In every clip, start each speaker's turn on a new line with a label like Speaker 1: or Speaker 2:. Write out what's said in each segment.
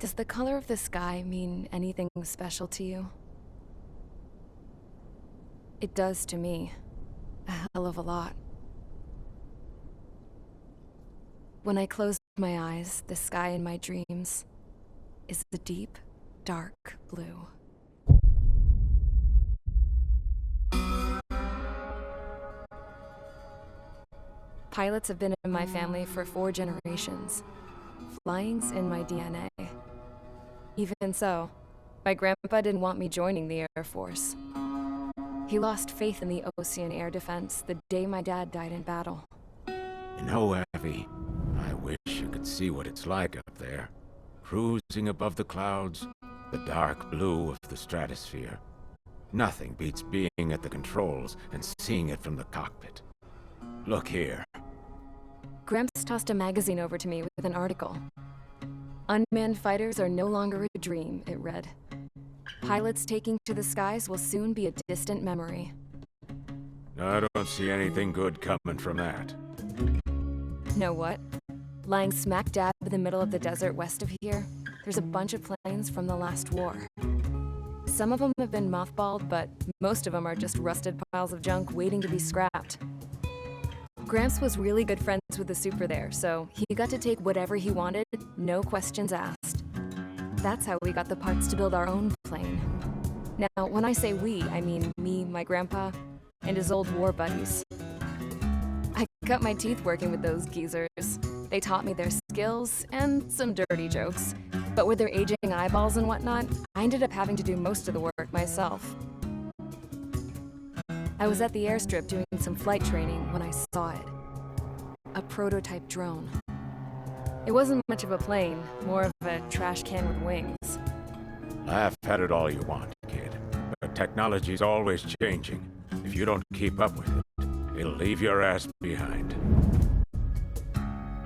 Speaker 1: Does the color of the sky mean anything special to you? It does to me. A hell of a lot. When I close my eyes, the sky in my dreams is a deep, dark blue. Pilots have been in my family for 4 generations. Flying's in my DNA. Even so, my grandpa didn't want me joining the Air Force. He lost faith in the ocean air defense the day my dad died in battle.
Speaker 2: You know, Abby, I wish you could see what it's like up there. Cruising above the clouds, the dark blue of the stratosphere. Nothing beats being at the controls and seeing it from the cockpit. Look here.
Speaker 1: Gramps tossed a magazine over to me with an article. Unmanned fighters are no longer a dream, it read. Pilots taking to the skies will soon be a distant memory.
Speaker 2: I don't see anything good coming from that.
Speaker 1: Know what? Lying smack dab in the middle of the desert west of here, there's a bunch of planes from the last war. Some of them have been mothballed, but most of them are just rusted piles of junk waiting to be scrapped. Gramps was really good friends with the super there, so he got to take whatever he wanted, no questions asked. That's how we got the parts to build our own plane. Now, when I say we, I mean me, my grandpa, and his old war buddies. I cut my teeth working with those geezers. They taught me their skills and some dirty jokes. But with their aging eyeballs and whatnot, I ended up having to do most of the work myself. I was at the airstrip doing some flight training when I saw it. A prototype drone. It wasn't much of a plane, more of a trash can with wings.
Speaker 2: Laugh at it all you want, kid. But technology's always changing. If you don't keep up with it, it'll leave your ass behind.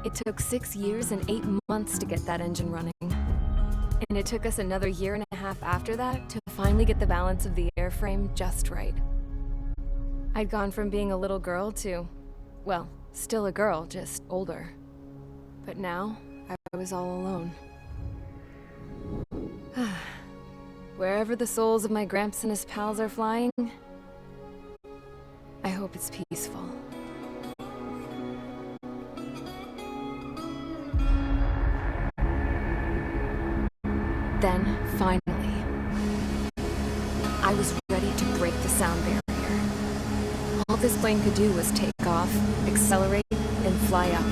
Speaker 1: It took 6 years and 8 months to get that engine running. And it took us another year and a half after that to finally get the balance of the airframe just right. I'd gone from being a little girl to, well, still a girl, just older. But now, I was all alone. Wherever the souls of my Gramps and his pals are flying, I hope it's peaceful. Then, finally, I was ready to break the sound barrier. All this plane could do was take off, accelerate, and fly up.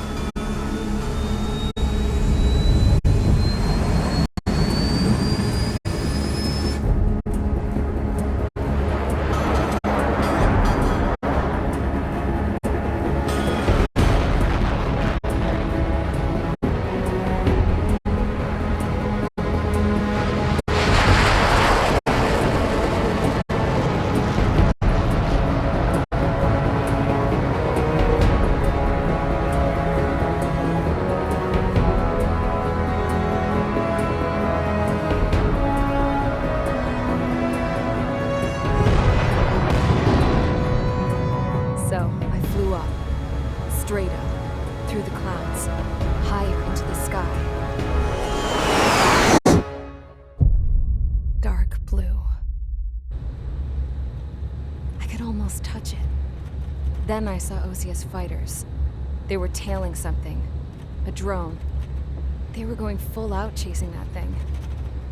Speaker 1: So, I flew up, straight up, through the clouds, higher into the sky. Dark blue. I could almost touch it. Then I saw Osia's fighters. They were tailing something. A drone. They were going full out chasing that thing.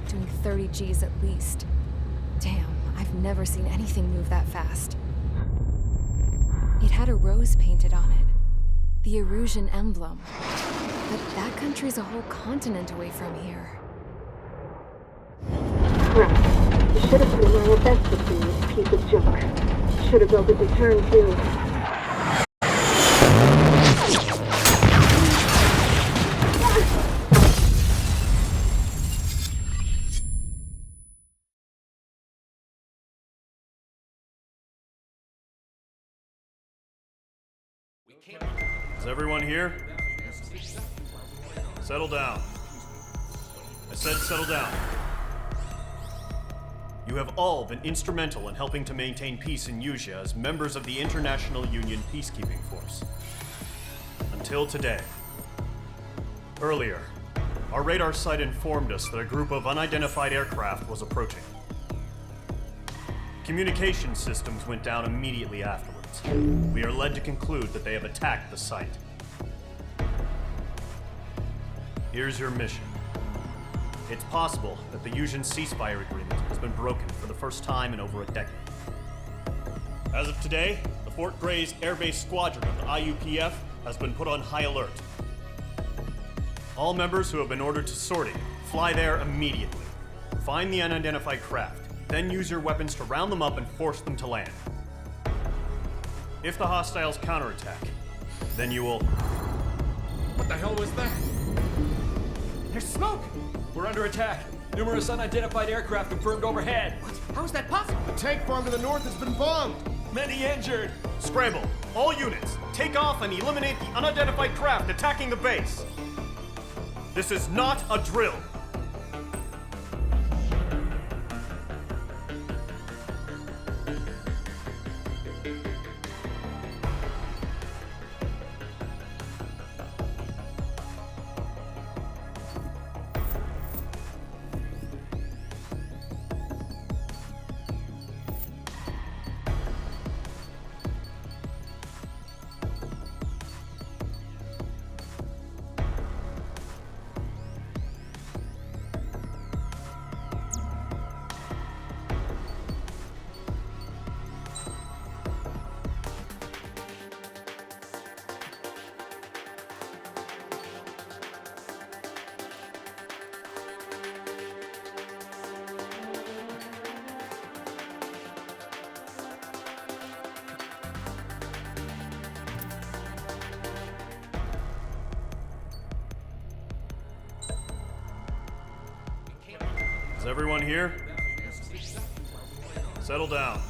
Speaker 1: Doing 30 Gs at least. Damn, I've never seen anything move that fast. It had a rose painted on it. The Erusian emblem. But that country's a whole continent away from here.
Speaker 3: Right. You should have put in my best with this piece of junk. Should have built a deterrent too.
Speaker 4: Is everyone here? Settle down. I said settle down. You have all been instrumental in helping to maintain peace in Usea as members of the International Union Peacekeeping Force. Until today. Earlier, our radar site informed us that a group of unidentified aircraft was approaching. Communication systems went down immediately afterwards. We are led to conclude that they have attacked the site. Here's your mission. It's possible that the Usian ceasefire agreement has been broken for the first time in over a decade. As of today, the Fort Gray's Air Base Squadron of the IUPF has been put on high alert. All members who have been ordered to sortie, fly there immediately. Find the unidentified craft, then use your weapons to round them up and force them to land. If the hostiles counterattack, then you will...
Speaker 5: What the hell was that? There's smoke! We're under attack. Numerous unidentified aircraft confirmed overhead. What? How is that possible?
Speaker 6: The tank farm to the north has been bombed!
Speaker 5: Many injured.
Speaker 4: Scramble! All units, take off and eliminate the unidentified craft attacking the base! This is not a drill! Is everyone here? Settle down.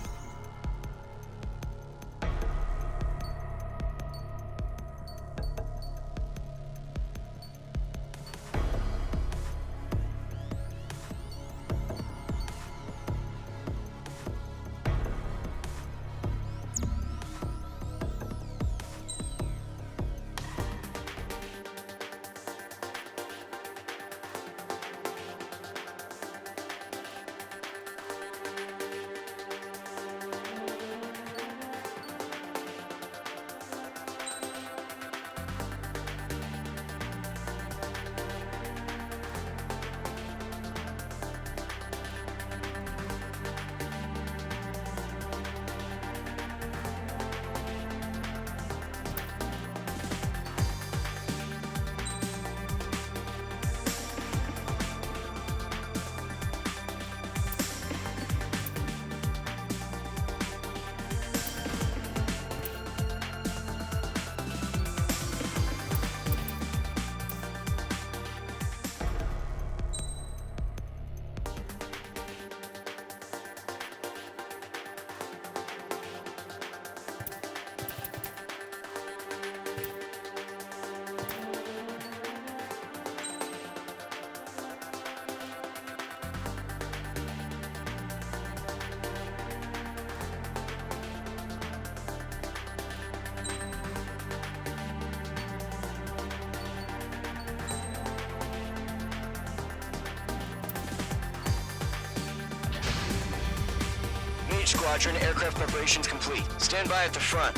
Speaker 7: Squadron, aircraft preparations complete. Stand by at the front.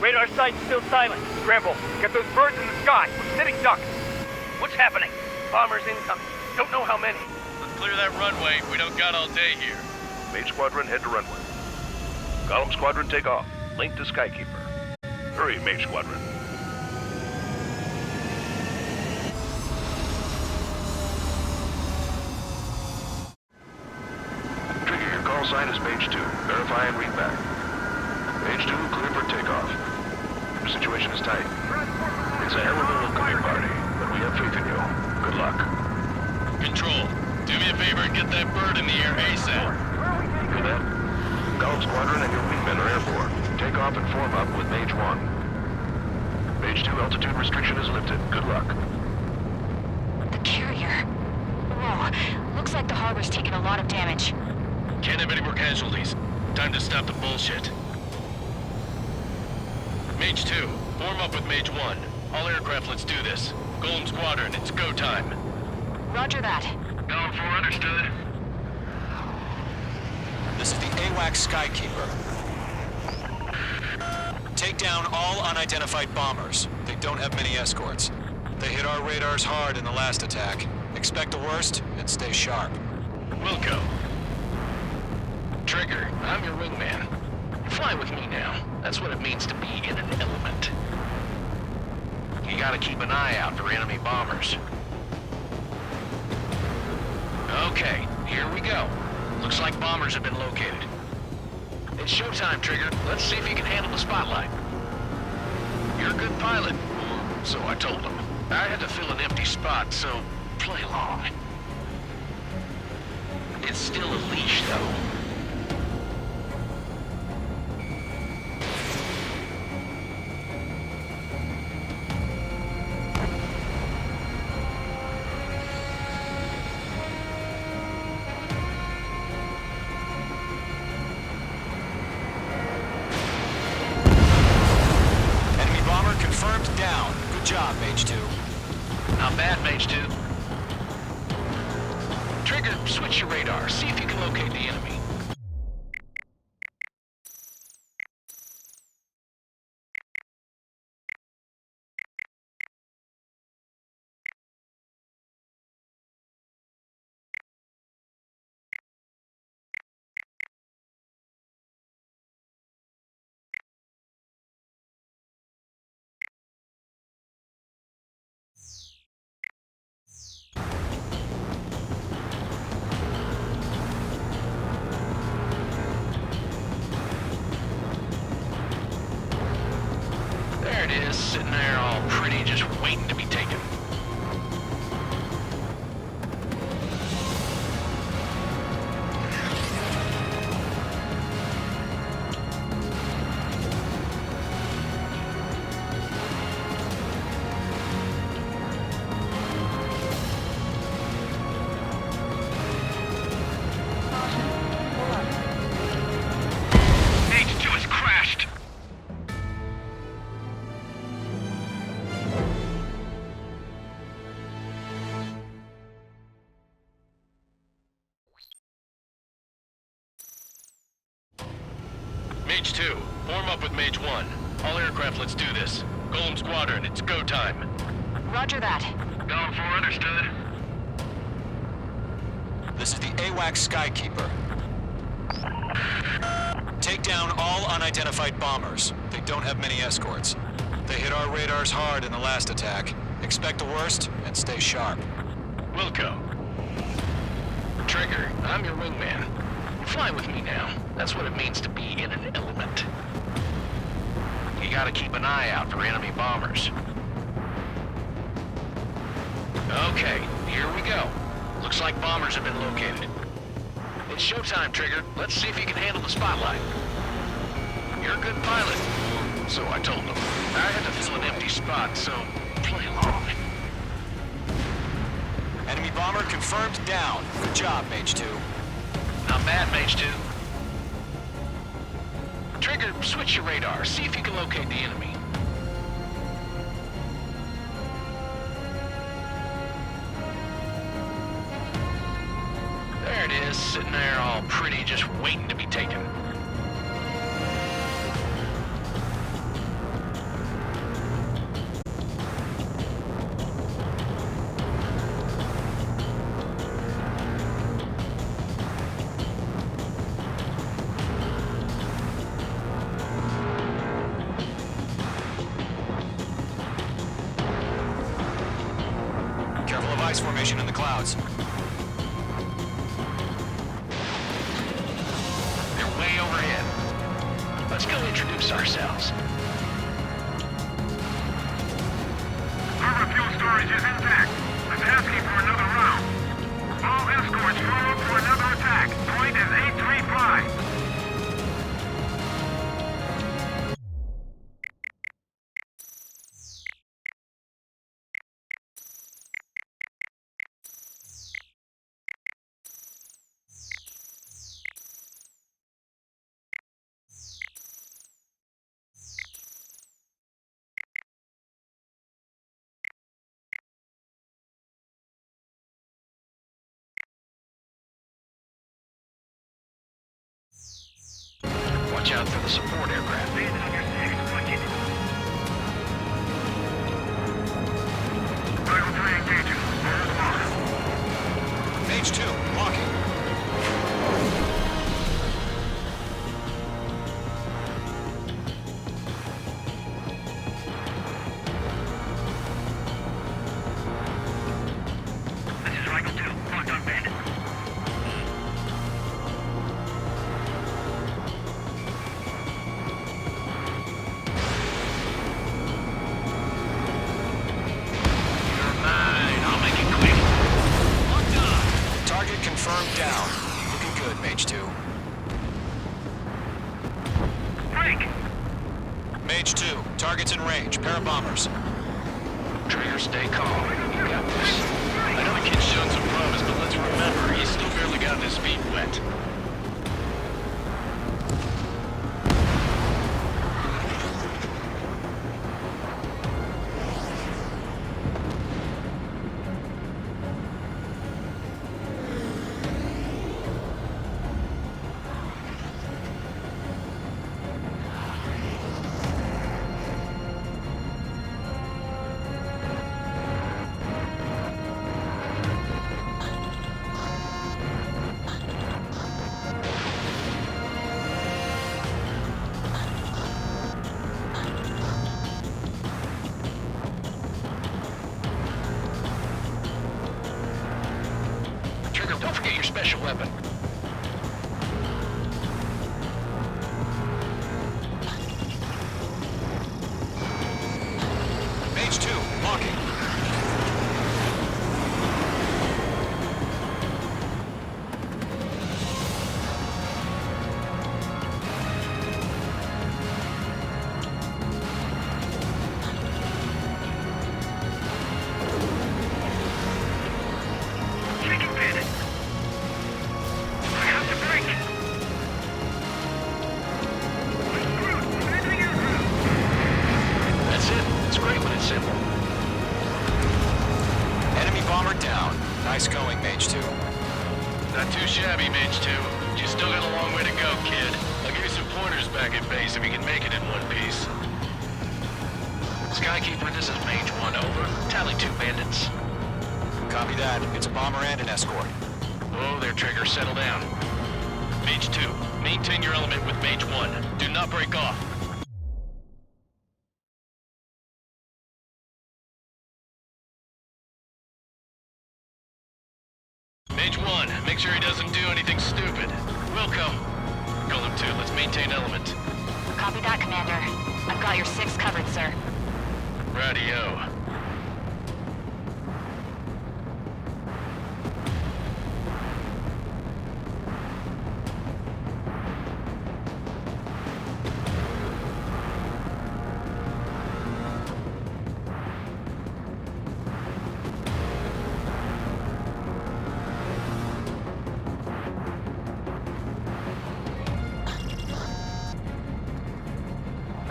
Speaker 8: Radar site's still silent. Scramble. Get those birds in the sky. We're sitting ducks. What's happening? Bombers incoming. Don't know how many.
Speaker 9: Let's clear that runway. We don't got all day here.
Speaker 10: Mage Squadron, head to runway. Column Squadron, take off. Link to Skykeeper. Hurry, Mage Squadron. Trigger, your call sign is Mage 2. Verify and read back. Mage 2, clear for takeoff. The situation is tight. It's a hell of a welcoming party, but we have faith in you. Good luck.
Speaker 9: Control, do me a favor and get that bird in the air ASAP.
Speaker 10: Hear that? Column Squadron and your wingmen are airborne. Take off and form up with Mage 1. Mage 2, altitude restriction is lifted. Good luck.
Speaker 11: The carrier. Whoa, looks like the harbor's taken a lot of damage.
Speaker 9: Can't have any more casualties. Time to stop the bullshit. Mage 2, form up with Mage 1. All aircraft, let's do this. Golem Squadron, it's go time.
Speaker 11: Roger that.
Speaker 9: Going for understood.
Speaker 7: This is the AWACS Skykeeper. Take down all unidentified bombers. They don't have many escorts. They hit our radars hard in the last attack. Expect the worst and stay sharp.
Speaker 9: Wilco. Trigger, I'm your wingman. Fly with me now. That's what it means to be in an element. You gotta keep an eye out for enemy bombers. Okay, here we go. Looks like bombers have been located. It's showtime, Trigger. Let's see if you can handle the spotlight. You're a good pilot. So I told him. I had to fill an empty spot, so play along. It's still a leash, though.
Speaker 7: Confirmed down. Good job, Mage 2.
Speaker 9: Not bad, Mage 2. Trigger, switch your radar. See if you can locate the enemy. it is, sitting there all pretty, just waiting to be taken. H2 has crashed. Mage 2, form up with Mage 1. All aircraft, let's do this. Golem Squadron, it's go time.
Speaker 11: Roger that.
Speaker 9: Going for understood.
Speaker 7: This is the AWACS Skykeeper. Take down all unidentified bombers. They don't have many escorts. They hit our radars hard in the last attack. Expect the worst and stay sharp.
Speaker 9: Wilco. Trigger, I'm your wingman. Fly with me now. That's what it means to be in an element. You gotta keep an eye out for enemy bombers. Okay, here we go. Looks like bombers have been located. It's showtime, Trigger. Let's see if you can handle the spotlight. You're a good pilot. So I told them. I had to fill an empty spot, so play along.
Speaker 7: Enemy bomber confirmed down. Good job, Mage 2.
Speaker 9: Not bad, Mage 2. Trigger, switch your radar. See if you can locate the enemy. There it is, sitting there all pretty, just waiting to be taken.
Speaker 7: Careful of ice formation in the clouds.
Speaker 9: They're way overhead. Let's go introduce ourselves.
Speaker 8: Our fuel storage is intact. I'm asking for another round. All escorts form up for another attack. Point is 835.
Speaker 9: Watch out for the support aircraft.
Speaker 7: Mage 2, locking.
Speaker 8: This is Rifle 2. Locked on bandit.
Speaker 9: You're mine. I'll make it quick. Locked on.
Speaker 7: Target confirmed down. Looking good, Mage 2.
Speaker 8: Frank!
Speaker 9: Mage 2, target's in range. Pair of bombers. Trigger, stay calm. You got this. I know the kid's shown some promise, but let's remember, he's still barely gotten his feet wet. Trigger, don't forget your special weapon.
Speaker 7: Nice going, Mage 2.
Speaker 9: Not too shabby, Mage 2. You still got a long way to go, kid. I'll give you some pointers back at base if you can make it in one piece. Skykeeper, this is Mage 1, over. Tally 2 bandits.
Speaker 7: Copy that. It's a bomber and an escort.
Speaker 9: Oh, there, Trigger. Settle down. Mage 2, maintain your element with Mage 1. Do not break off. Mage 1, make sure he doesn't do anything stupid. Welcome. Golem 2, let's maintain element.
Speaker 11: Copy that, Commander. I've got your 6 covered, sir.
Speaker 9: Radio.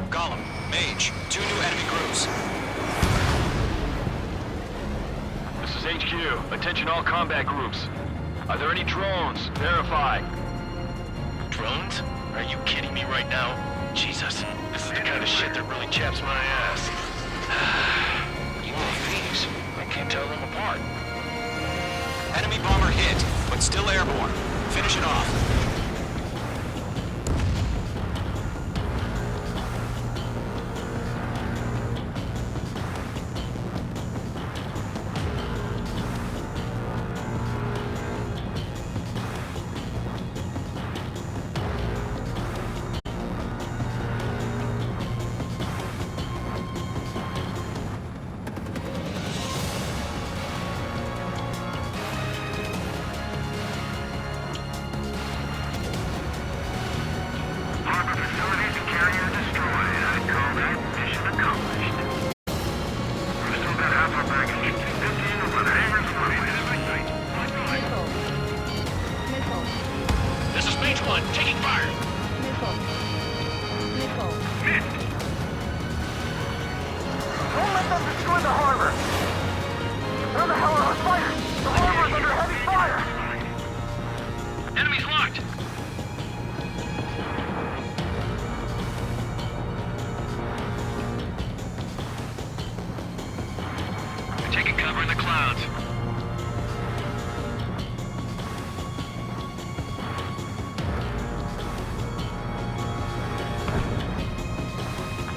Speaker 7: Golem, Mage, 2 new enemy groups.
Speaker 10: This is HQ. Attention all combat groups. Are there any drones? Verify.
Speaker 9: Drones? Are you kidding me right now? Jesus, this is the kind of shit that really chaps my ass. UAVs? I can't tell them apart.
Speaker 7: Enemy bomber hit, but still airborne. Finish it off.
Speaker 8: Harbor facilities and carrier destroyed. I'd call that mission accomplished. We've still got half our baggage. 15 over the hangar's flying.
Speaker 9: This is Mage 1, taking fire!
Speaker 8: Missed!
Speaker 3: Don't let them destroy the harbor! Where the hell are our fighters? The harbor's under heavy fire!
Speaker 9: Enemy's locked! They're taking cover in the clouds.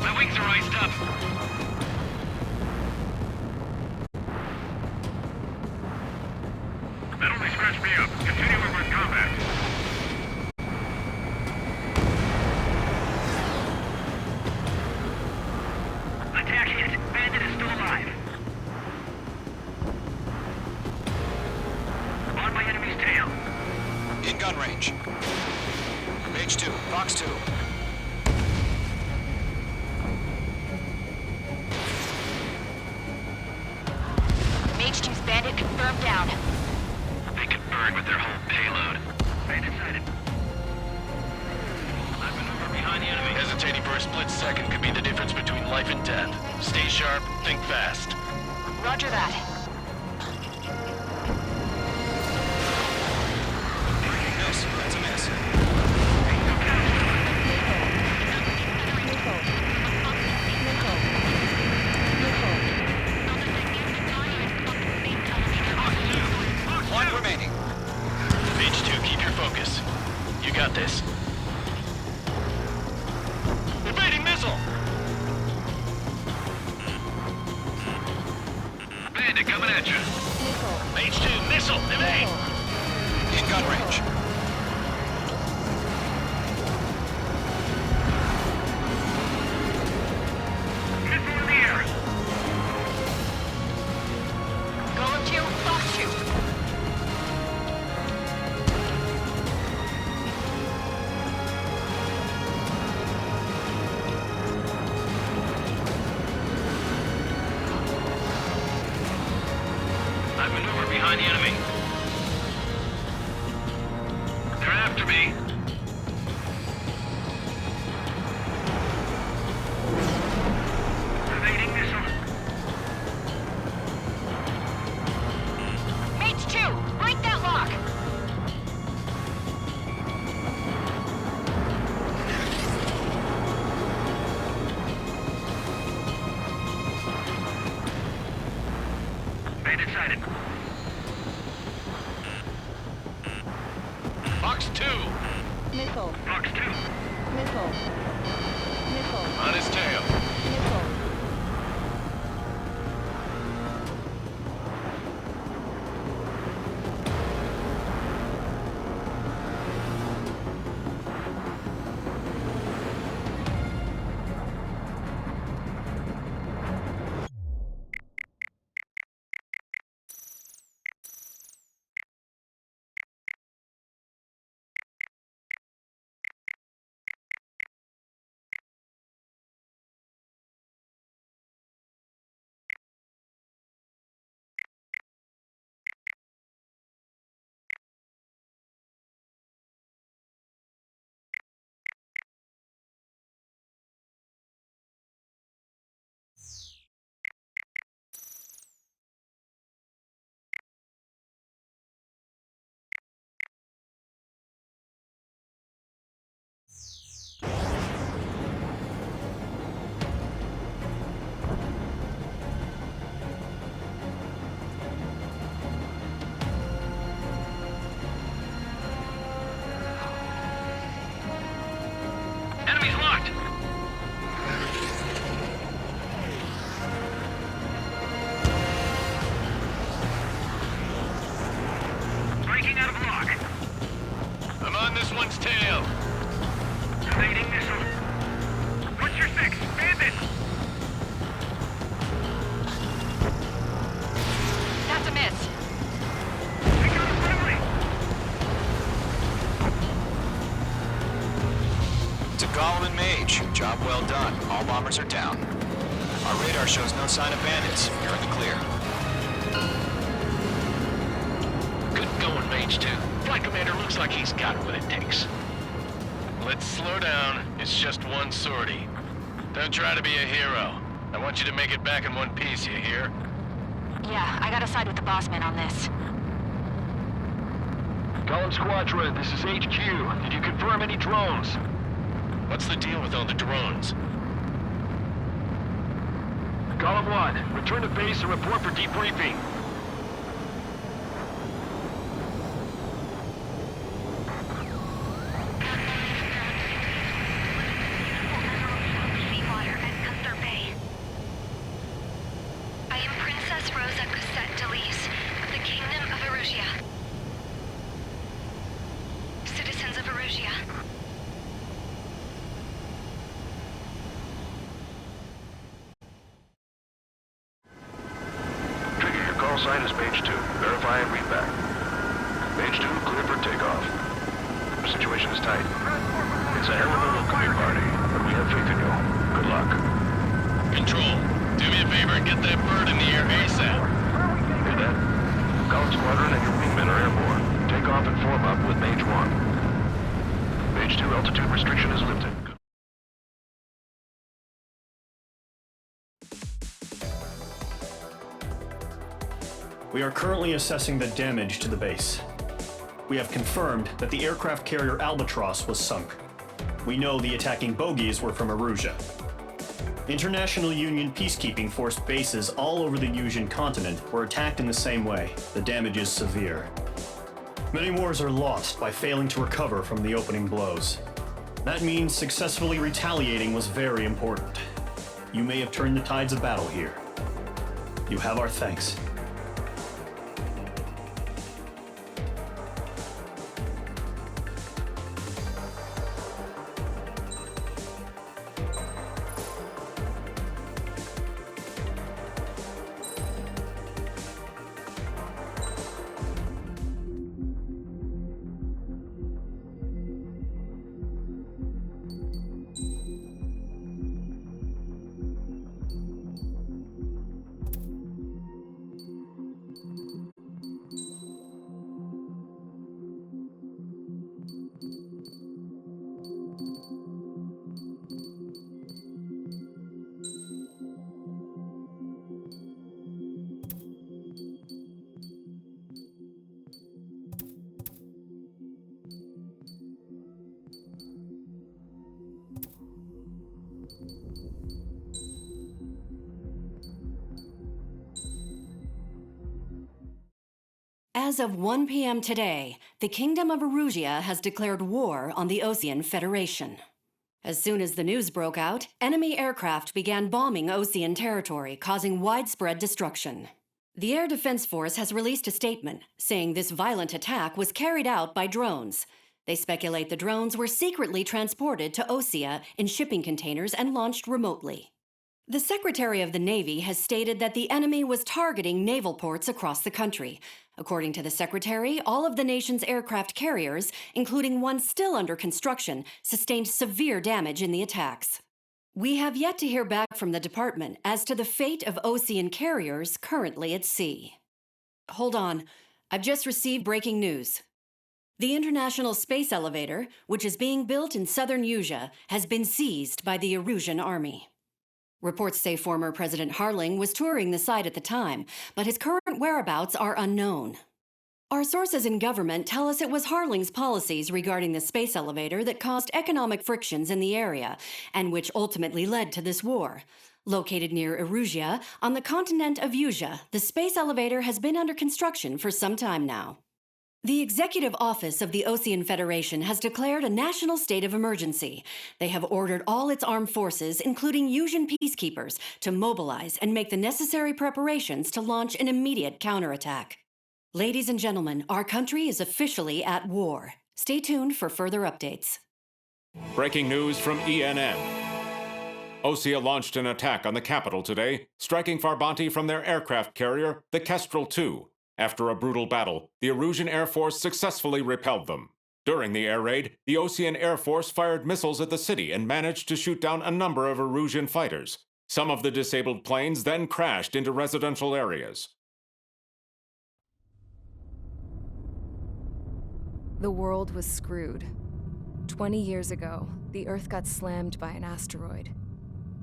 Speaker 9: My wings are iced up.
Speaker 8: That only scratched me up. Continue with combat. Attack hit. Bandit is still alive. On my enemy's tail.
Speaker 7: In gun range. Mage 2, Fox 2.
Speaker 11: Mage 2's bandit confirmed down.
Speaker 9: They could burn with their whole payload.
Speaker 8: Bandit sighted.
Speaker 9: I've maneuvered behind the enemy. Hesitating for a split second could be the difference between life and death. Stay sharp, think fast.
Speaker 11: Roger that.
Speaker 7: Miss, that's a miss. One remaining.
Speaker 9: Mage 2, keep your focus. You got this. Evading missile! Bandit coming at you. Mage 2, missile, evade!
Speaker 7: In gun range.
Speaker 8: Missile in the air.
Speaker 11: Golem 2, Fox 2.
Speaker 9: I've maneuvered behind the enemy.
Speaker 8: sighted.
Speaker 9: Fox 2.
Speaker 11: Missile.
Speaker 8: Fox 2.
Speaker 11: Missile. Missile.
Speaker 9: On his tail.
Speaker 11: Missile.
Speaker 8: Enemy's locked. Breaking out of lock.
Speaker 9: I'm on this one's tail.
Speaker 8: Evading missile. What's your fix? Bandit!
Speaker 11: That's a miss.
Speaker 8: We got a friendly!
Speaker 7: To Golem and Mage, job well done. All bombers are down. Our radar shows no sign of bandits. You're in the clear.
Speaker 9: Good going, Mage 2. Flight Commander looks like he's got what it takes. Let's slow down. It's just one sortie. Don't try to be a hero. I want you to make it back in one piece, you hear?
Speaker 11: Yeah, I gotta side with the boss man on this.
Speaker 10: Golem Squadron, this is HQ. Did you confirm any drones?
Speaker 9: What's the deal with all the drones?
Speaker 10: Golem 1, return to base and report for debriefing.
Speaker 11: Seawater at Gunther Bay. I am Princess Rosa Cosette Delise of the Kingdom of Erusia. Citizens of Erusia.
Speaker 10: Trigger, your call sign is Mage 2. Verify and read back. Mage 2, clear for takeoff. The situation is tight. It's a hell of a welcoming party, but we have faith in you. Good luck.
Speaker 9: Control, do me a favor and get that bird in the air ASAP.
Speaker 10: Hear that? Golem Squadron and your wingmen are airborne. Take off and form up with Mage 1. Mage 2, altitude restriction is lifted.
Speaker 4: We are currently assessing the damage to the base. We have confirmed that the aircraft carrier Albatross was sunk. We know the attacking bogies were from Erusia. International Union peacekeeping force bases all over the Yusian continent were attacked in the same way. The damage is severe. Many wars are lost by failing to recover from the opening blows. That means successfully retaliating was very important. You may have turned the tides of battle here. You have our thanks.
Speaker 12: As of 1 p.m. today, the Kingdom of Erusia has declared war on the Osean Federation. As soon as the news broke out, enemy aircraft began bombing Osean territory, causing widespread destruction. The Air Defense Force has released a statement saying this violent attack was carried out by drones. They speculate the drones were secretly transported to Osea in shipping containers and launched remotely. The Secretary of the Navy has stated that the enemy was targeting naval ports across the country. According to the Secretary, all of the nation's aircraft carriers, including one still under construction, sustained severe damage in the attacks. We have yet to hear back from the department as to the fate of Osean carriers currently at sea. Hold on, I've just received breaking news. The International Space Elevator, which is being built in southern Usea, has been seized by the Erusian Army. Reports say former President Harling was touring the site at the time, but his current whereabouts are unknown. Our sources in government tell us it was Harling's policies regarding the space elevator that caused economic frictions in the area, and which ultimately led to this war. Located near Erusia, on the continent of Usea, the space elevator has been under construction for some time now. The Executive Office of the Osean Federation has declared a national state of emergency. They have ordered all its armed forces, including Usian peacekeepers, to mobilize and make the necessary preparations to launch an immediate counterattack. Ladies and gentlemen, our country is officially at war. Stay tuned for further updates.
Speaker 2: Breaking news from ENN. Osea launched an attack on the capital today, striking Farbanti from their aircraft carrier, the Kestrel II. After a brutal battle, the Erusian Air Force successfully repelled them. During the air raid, the Osean Air Force fired missiles at the city and managed to shoot down a number of Erusian fighters. Some of the disabled planes then crashed into residential areas.
Speaker 1: The world was screwed. 20 years ago, the Earth got slammed by an asteroid.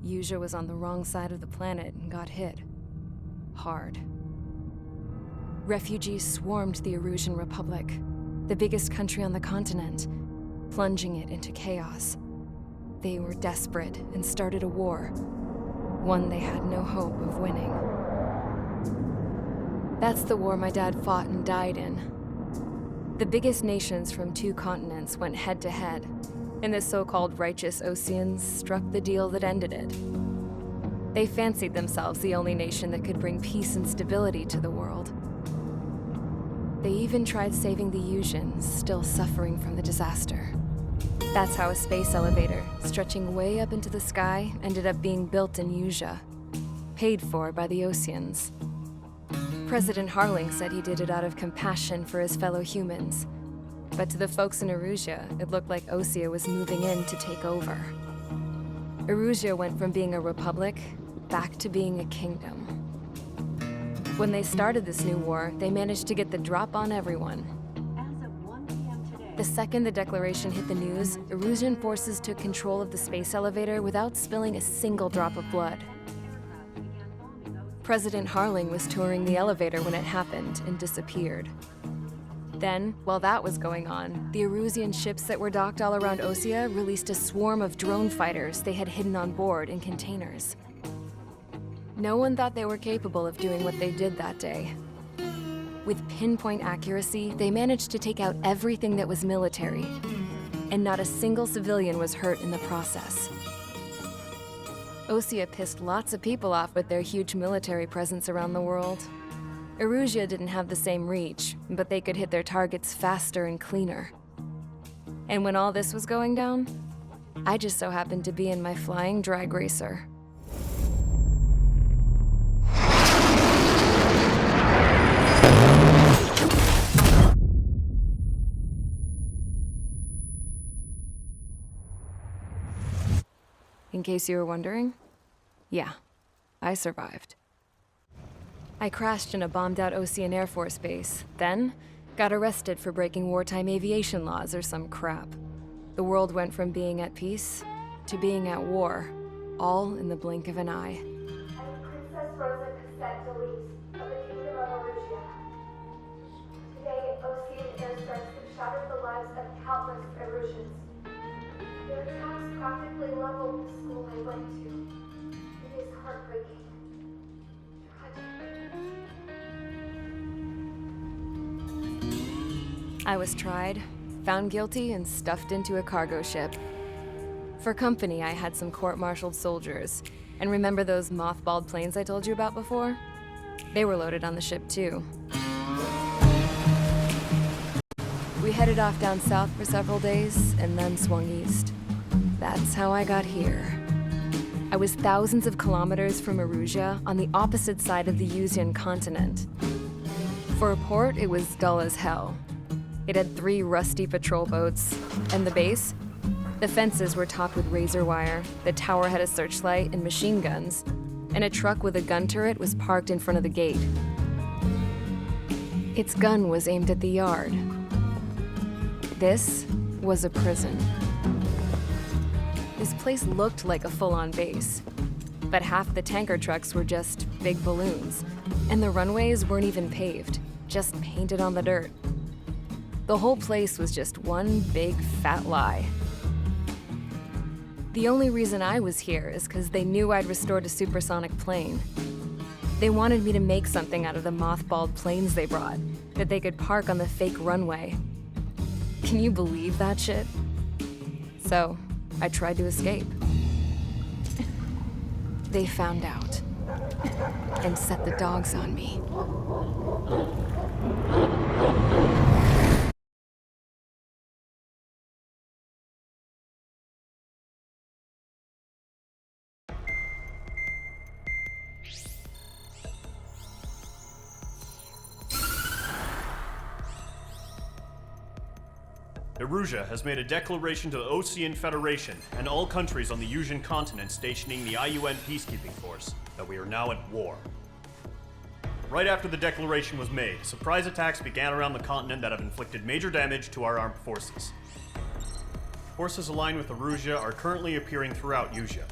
Speaker 1: Usea was on the wrong side of the planet and got hit. Hard. Refugees swarmed the Erusian Republic, the biggest country on the continent, plunging it into chaos. They were desperate and started a war, one they had no hope of winning. That's the war my dad fought and died in. The biggest nations from 2 continents went head-to-head, and the so-called righteous Oseans struck the deal that ended it. They fancied themselves the only nation that could bring peace and stability to the world. They even tried saving the Usians, still suffering from the disaster. That's how a space elevator, stretching way up into the sky, ended up being built in Usea, paid for by the Oseans. President Harling said he did it out of compassion for his fellow humans. But to the folks in Erusia, it looked like Osea was moving in to take over. Erusia went from being a republic back to being a kingdom. When they started this new war, they managed to get the drop on everyone.
Speaker 12: As of 1 p.m. today,
Speaker 1: The second the declaration hit the news, Erusian forces took control of the space elevator without spilling a single drop of blood. President Harling was touring the elevator when it happened and disappeared. Then, while that was going on, the Erusian ships that were docked all around Osea released a swarm of drone fighters they had hidden on board in containers. No one thought they were capable of doing what they did that day. With pinpoint accuracy, they managed to take out everything that was military, and not a single civilian was hurt in the process. Osea pissed lots of people off with their huge military presence around the world. Erusia didn't have the same reach, but they could hit their targets faster and cleaner. And when all this was going down, I just so happened to be in my flying drag racer. In case you were wondering, yeah, I survived. I crashed in a bombed-out Osean Air Force base, then got arrested for breaking wartime aviation laws or some crap. The world went from being at peace to being at war, all in the blink of an eye.
Speaker 13: I'm Princess Rosa Cassette Delise of the Kingdom of Erusia. Today, Osean airstrikes have shattered the lives of countless Erusians. Their attacks practically leveled the school I went to. It is heartbreaking. Tragic.
Speaker 1: I was tried, found guilty, and stuffed into a cargo ship. For company, I had some court-martialed soldiers. And remember those mothballed planes I told you about before? They were loaded on the ship, too. We headed off down south for several days, and then swung east. That's how I got here. I was thousands of kilometers from Erusia, on the opposite side of the Yuzian continent. For a port, it was dull as hell. It had 3 rusty patrol boats, and the base? The fences were topped with razor wire, the tower had a searchlight and machine guns, and a truck with a gun turret was parked in front of the gate. Its gun was aimed at the yard. This was a prison. This place looked like a full-on base, but half the tanker trucks were just big balloons, and the runways weren't even paved, just painted on the dirt. The whole place was just one big fat lie. The only reason I was here is because they knew I'd restored a supersonic plane. They wanted me to make something out of the mothballed planes they brought, that they could park on the fake runway. Can you believe that shit? So, I tried to escape. They found out and set the dogs on me.
Speaker 4: Erusia has made a declaration to the Ocean Federation and all countries on the Yuzian continent stationing the IUN peacekeeping force that we are now at war. Right after the declaration was made, surprise attacks began around the continent that have inflicted major damage to our armed forces. Forces aligned with Erusia are currently appearing throughout Yusia.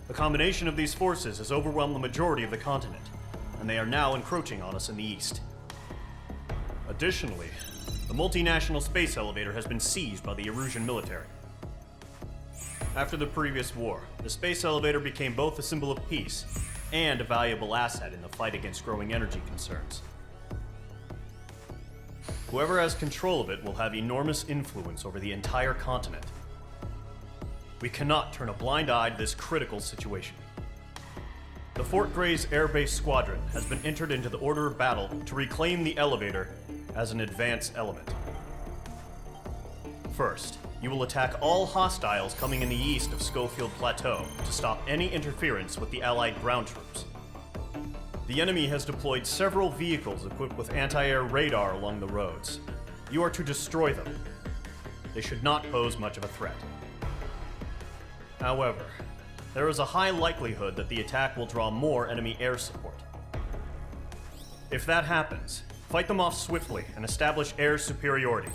Speaker 4: The combination of these forces has overwhelmed the majority of the continent, and they are now encroaching on us in the east. Additionally, the multinational space elevator has been seized by the Erusian military. After the previous war, the space elevator became both a symbol of peace and a valuable asset in the fight against growing energy concerns. Whoever has control of it will have enormous influence over the entire continent. We cannot turn a blind eye to this critical situation. The Fort Gray's Air Base Squadron has been entered into the order of battle to reclaim the elevator as an advance element. First, you will attack all hostiles coming in the east of Schofield Plateau to stop any interference with the Allied ground troops. The enemy has deployed several vehicles equipped with anti-air radar along the roads. You are to destroy them. They should not pose much of a threat. However, there is a high likelihood that the attack will draw more enemy air support. If that happens, fight them off swiftly and establish air superiority.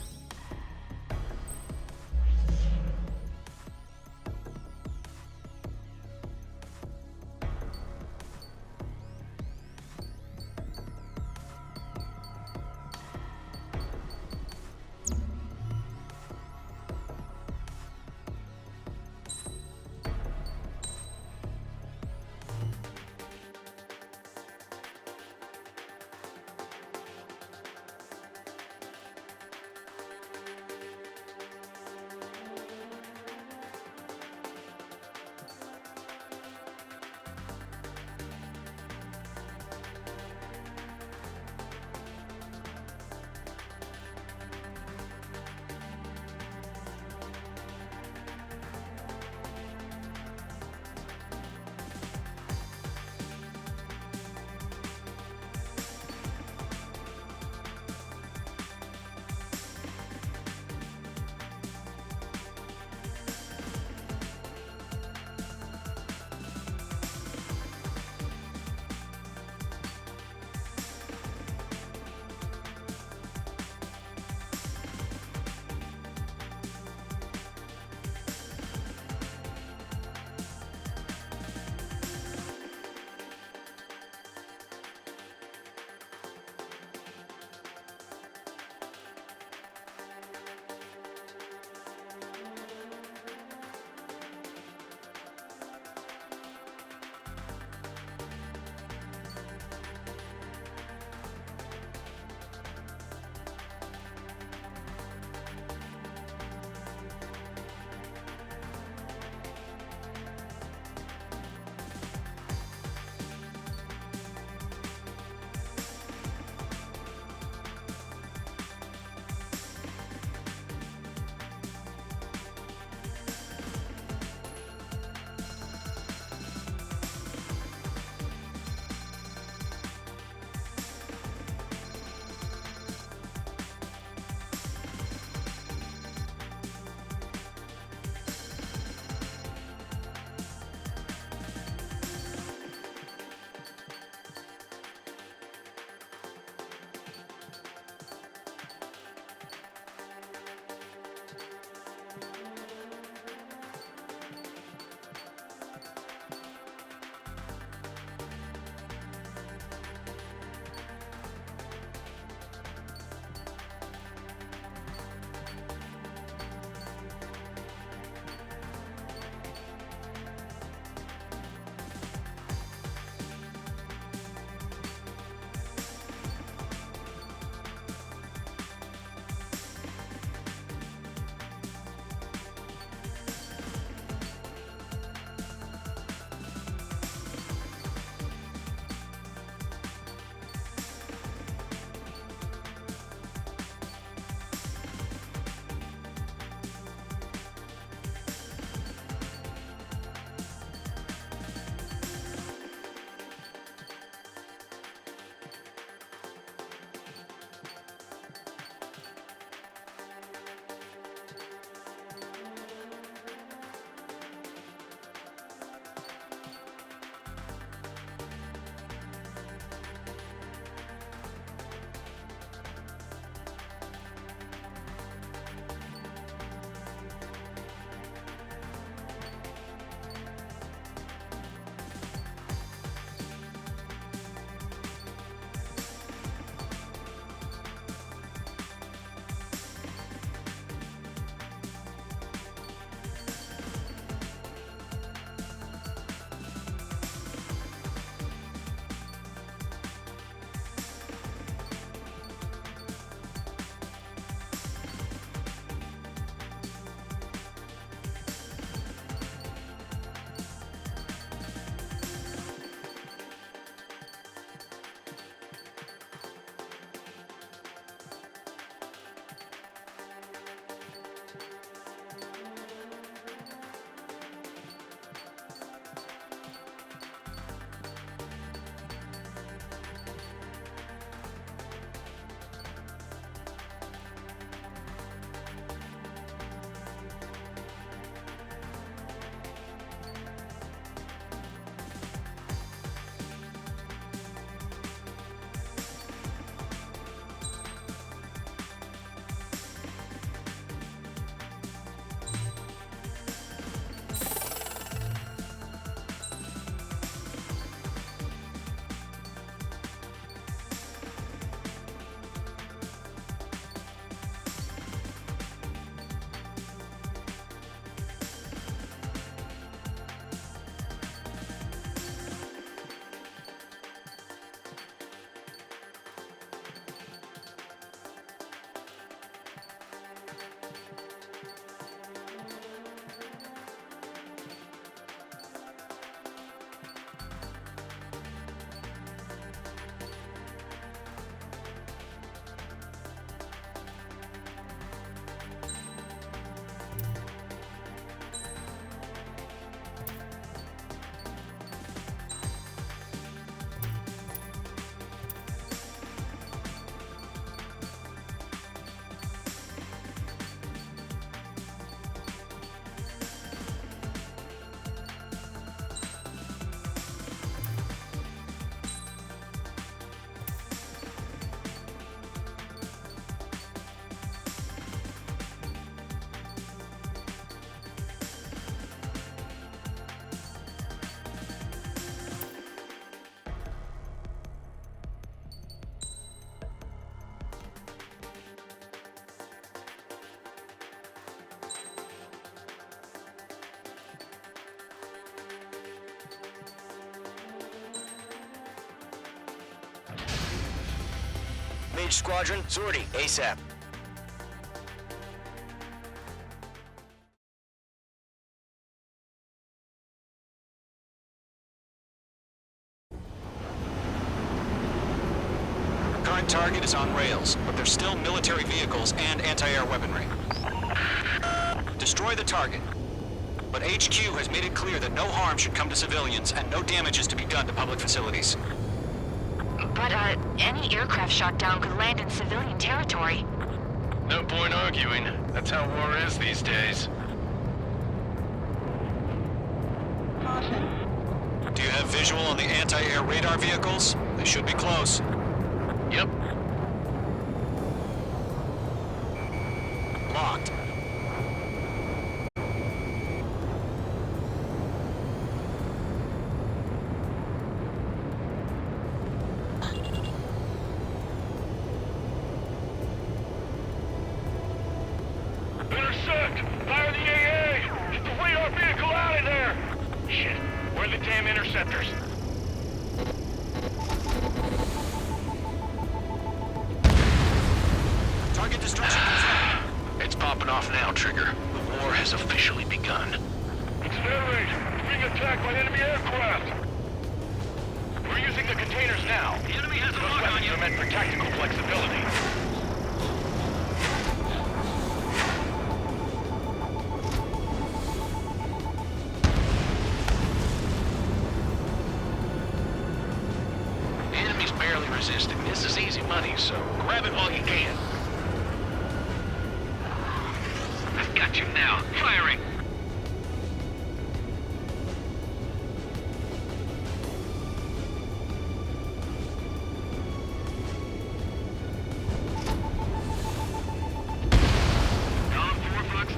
Speaker 9: Engage squadron. Sortie, ASAP.
Speaker 7: Current target is on rails, but there's still military vehicles and anti-air weaponry. Destroy the target. But HQ has made it clear that no harm should come to civilians and no damage is to be done to public facilities.
Speaker 11: But, any aircraft shot down could land in civilian territory.
Speaker 10: No point arguing. That's how war is these days.
Speaker 7: Do you have visual on the anti-air radar vehicles? They should be close.
Speaker 10: Yep.
Speaker 7: Locked.
Speaker 8: Intercept! Fire the AA! Get the radar vehicle out of there! Shit, where are the damn interceptors?
Speaker 7: Target destruction confirmed.
Speaker 10: It's popping off now, Trigger. The war has officially begun.
Speaker 8: Accelerate! We're being attacked by enemy aircraft! We're using the containers now. The enemy has a lock on you. Those weapons are meant for tactical flexibility.
Speaker 10: The enemy's barely resisting. This is easy money, so grab it while you can. I've got you now. Firing!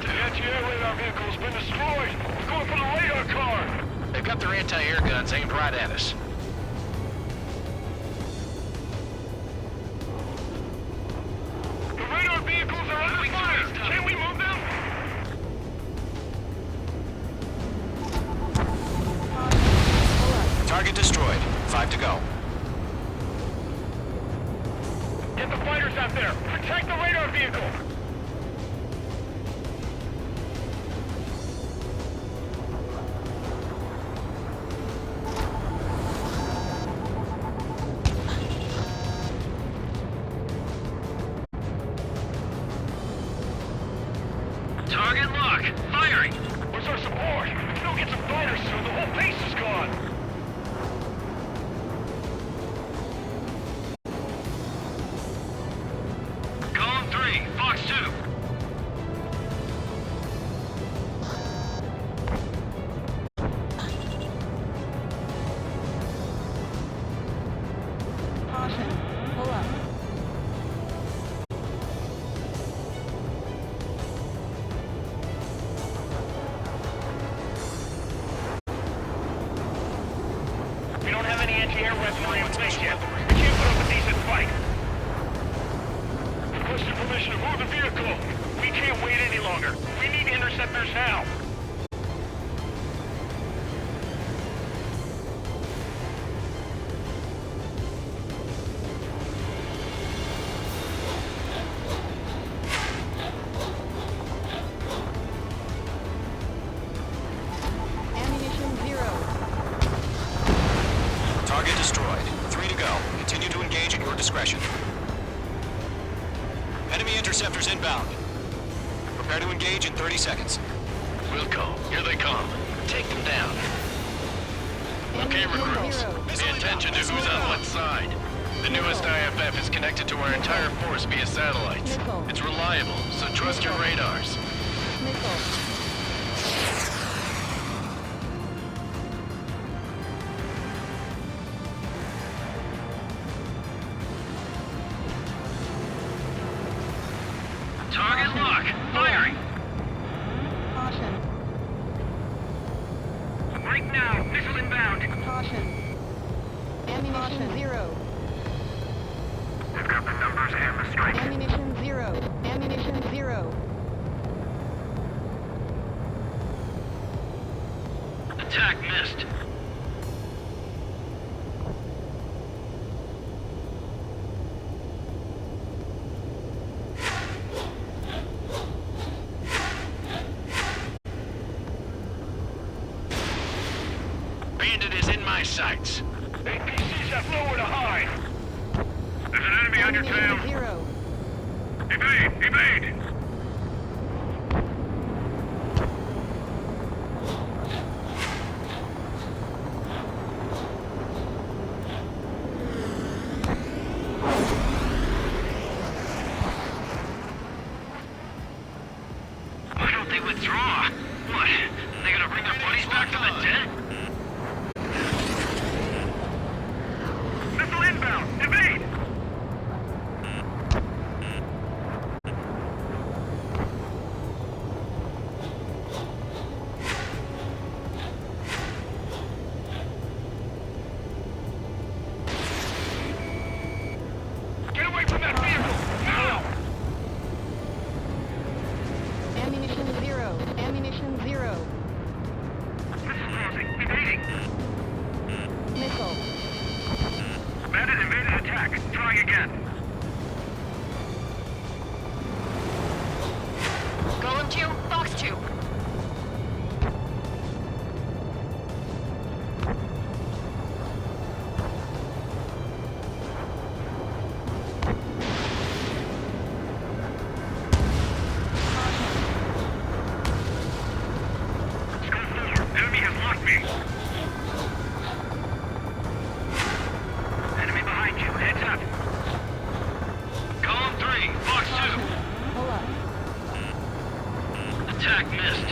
Speaker 8: The anti-air radar vehicle has been destroyed! We're going for the radar car!
Speaker 10: They've got their anti-air guns aimed right at us.
Speaker 8: The radar vehicles are under fire! Can we move them?
Speaker 7: Target destroyed. 5 to go.
Speaker 8: Get the fighters out there! Protect the radar vehicle!
Speaker 9: Target lock. Firing.
Speaker 8: Where's our support? If we don't get some fighters soon, the whole base is gone!
Speaker 9: Column 3, Fox 2.
Speaker 8: We don't have any anti-air weaponry in place yet. We can't put up a decent fight. Requesting permission to move the vehicle. We can't wait any longer. We need interceptors now.
Speaker 7: Target destroyed. 3 to go. Continue to engage at your discretion. Enemy interceptors inbound. Prepare to engage in 30 seconds.
Speaker 10: Wilco, here they come. Take them down. Okay, recruits. Pay attention to who's on what side. The newest IFF is connected to our entire force via satellites. It's reliable, so trust your radars.
Speaker 9: Target lock. Firing. Right now. Missile inbound.
Speaker 14: Ammunition 0.
Speaker 8: They've got the numbers and the strength.
Speaker 14: Ammunition 0. Ammunition 0.
Speaker 9: Attack missed. Bandit is in my sights.
Speaker 8: APCs have nowhere to hide. There's an enemy on your tail.
Speaker 14: Zero.
Speaker 8: Evade! Evade!
Speaker 9: Why don't they withdraw? What? They gonna bring their buddies back from the dead?
Speaker 8: Missile inbound! Evade! Get away from that vehicle! Now!
Speaker 14: Ammunition zero. Ammunition zero.
Speaker 8: Missile crossing! Evading!
Speaker 14: Missile.
Speaker 8: Bandit invaded attack. Trying again.
Speaker 11: Golem 2, Fox 2.
Speaker 8: Skull 4. Enemy has locked me. Enemy behind you. Heads up.
Speaker 9: Column 3, Fox
Speaker 14: Pull up.
Speaker 9: 2. Attack missed.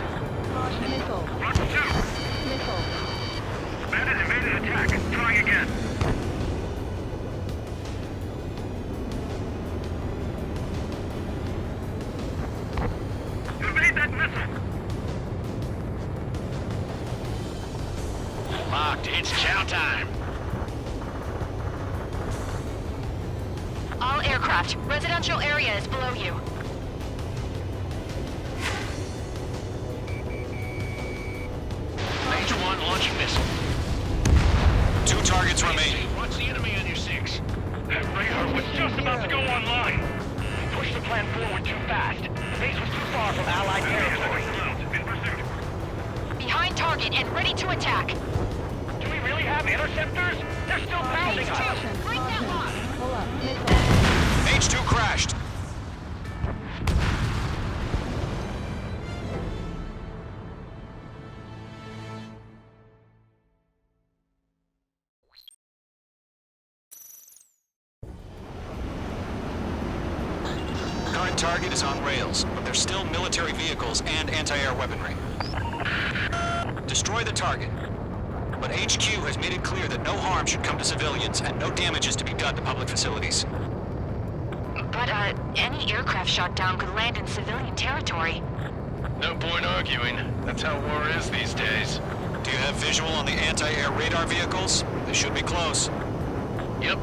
Speaker 14: Missile.
Speaker 8: Run 2.
Speaker 14: Missile.
Speaker 8: Bandit invaded attack. Trying again. Evade that missile.
Speaker 9: Locked. It's chow time.
Speaker 11: All aircraft, residential area is below you.
Speaker 9: Major 1 launching missile.
Speaker 7: 2 targets remain.
Speaker 9: Watch the enemy on your 6.
Speaker 8: That radar was just about to go online. We pushed the plan forward too fast. The base was too far from Allied territory. In pursuit.
Speaker 11: Behind target and ready to attack.
Speaker 8: Do we really have interceptors? They're still pounding us.
Speaker 11: Break that lock.
Speaker 14: Pull up. Missile.
Speaker 7: H2 crashed. Current target is on rails, but there's still military vehicles and anti-air weaponry. Destroy the target. But HQ has made it clear that no harm should come to civilians and no damage is to be done to public facilities.
Speaker 11: But, any aircraft shot down could land in civilian territory.
Speaker 9: No point arguing. That's how war is these days.
Speaker 7: Do you have visual on the anti-air radar vehicles? They should be close.
Speaker 9: Yep.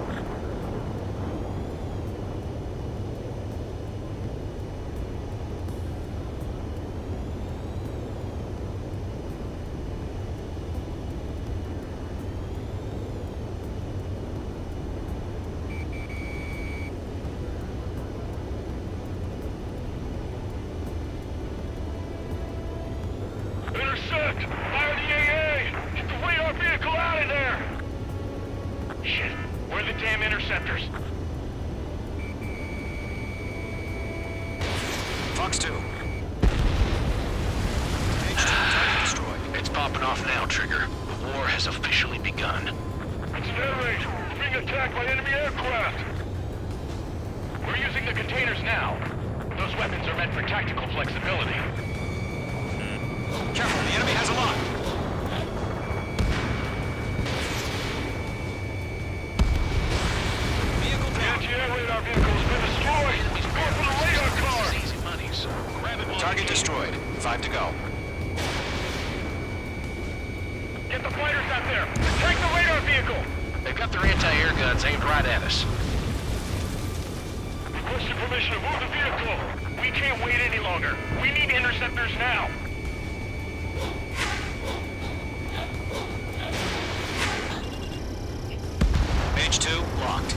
Speaker 8: Intercept! Fire the AA! Get the radar vehicle out of there! Shit, where are the damn interceptors?
Speaker 7: Fox 2. H2 target destroyed.
Speaker 9: It's popping off now, Trigger. The war has officially begun.
Speaker 8: It's Federate! We're being attacked by enemy aircraft! We're using the containers now. Those weapons are meant for tactical flexibility.
Speaker 7: Careful, the enemy has a lock. Vehicle
Speaker 8: The
Speaker 7: down.
Speaker 8: anti-air radar vehicle has been destroyed! Go for the radar car!
Speaker 9: Easy money, so grab it while
Speaker 7: Target
Speaker 9: you can.
Speaker 7: destroyed. 5 to go.
Speaker 8: Get the fighters out there! Take the radar vehicle!
Speaker 9: They've got their anti-air guns aimed right at us.
Speaker 8: Requested permission to move the vehicle! We can't wait any longer! We need interceptors now!
Speaker 7: H2 locked.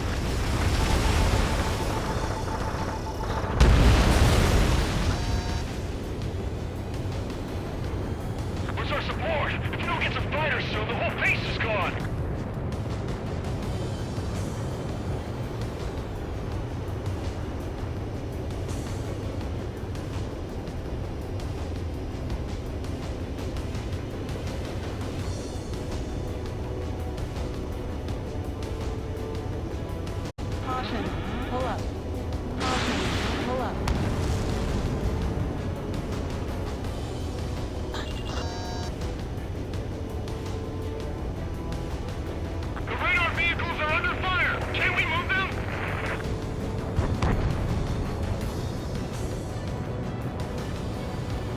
Speaker 8: Where's our support? If you don't get some fighters, so the whole base is gone.
Speaker 14: Caution. Pull up. Caution. Pull up.
Speaker 8: The radar vehicles are under fire. Can we move them?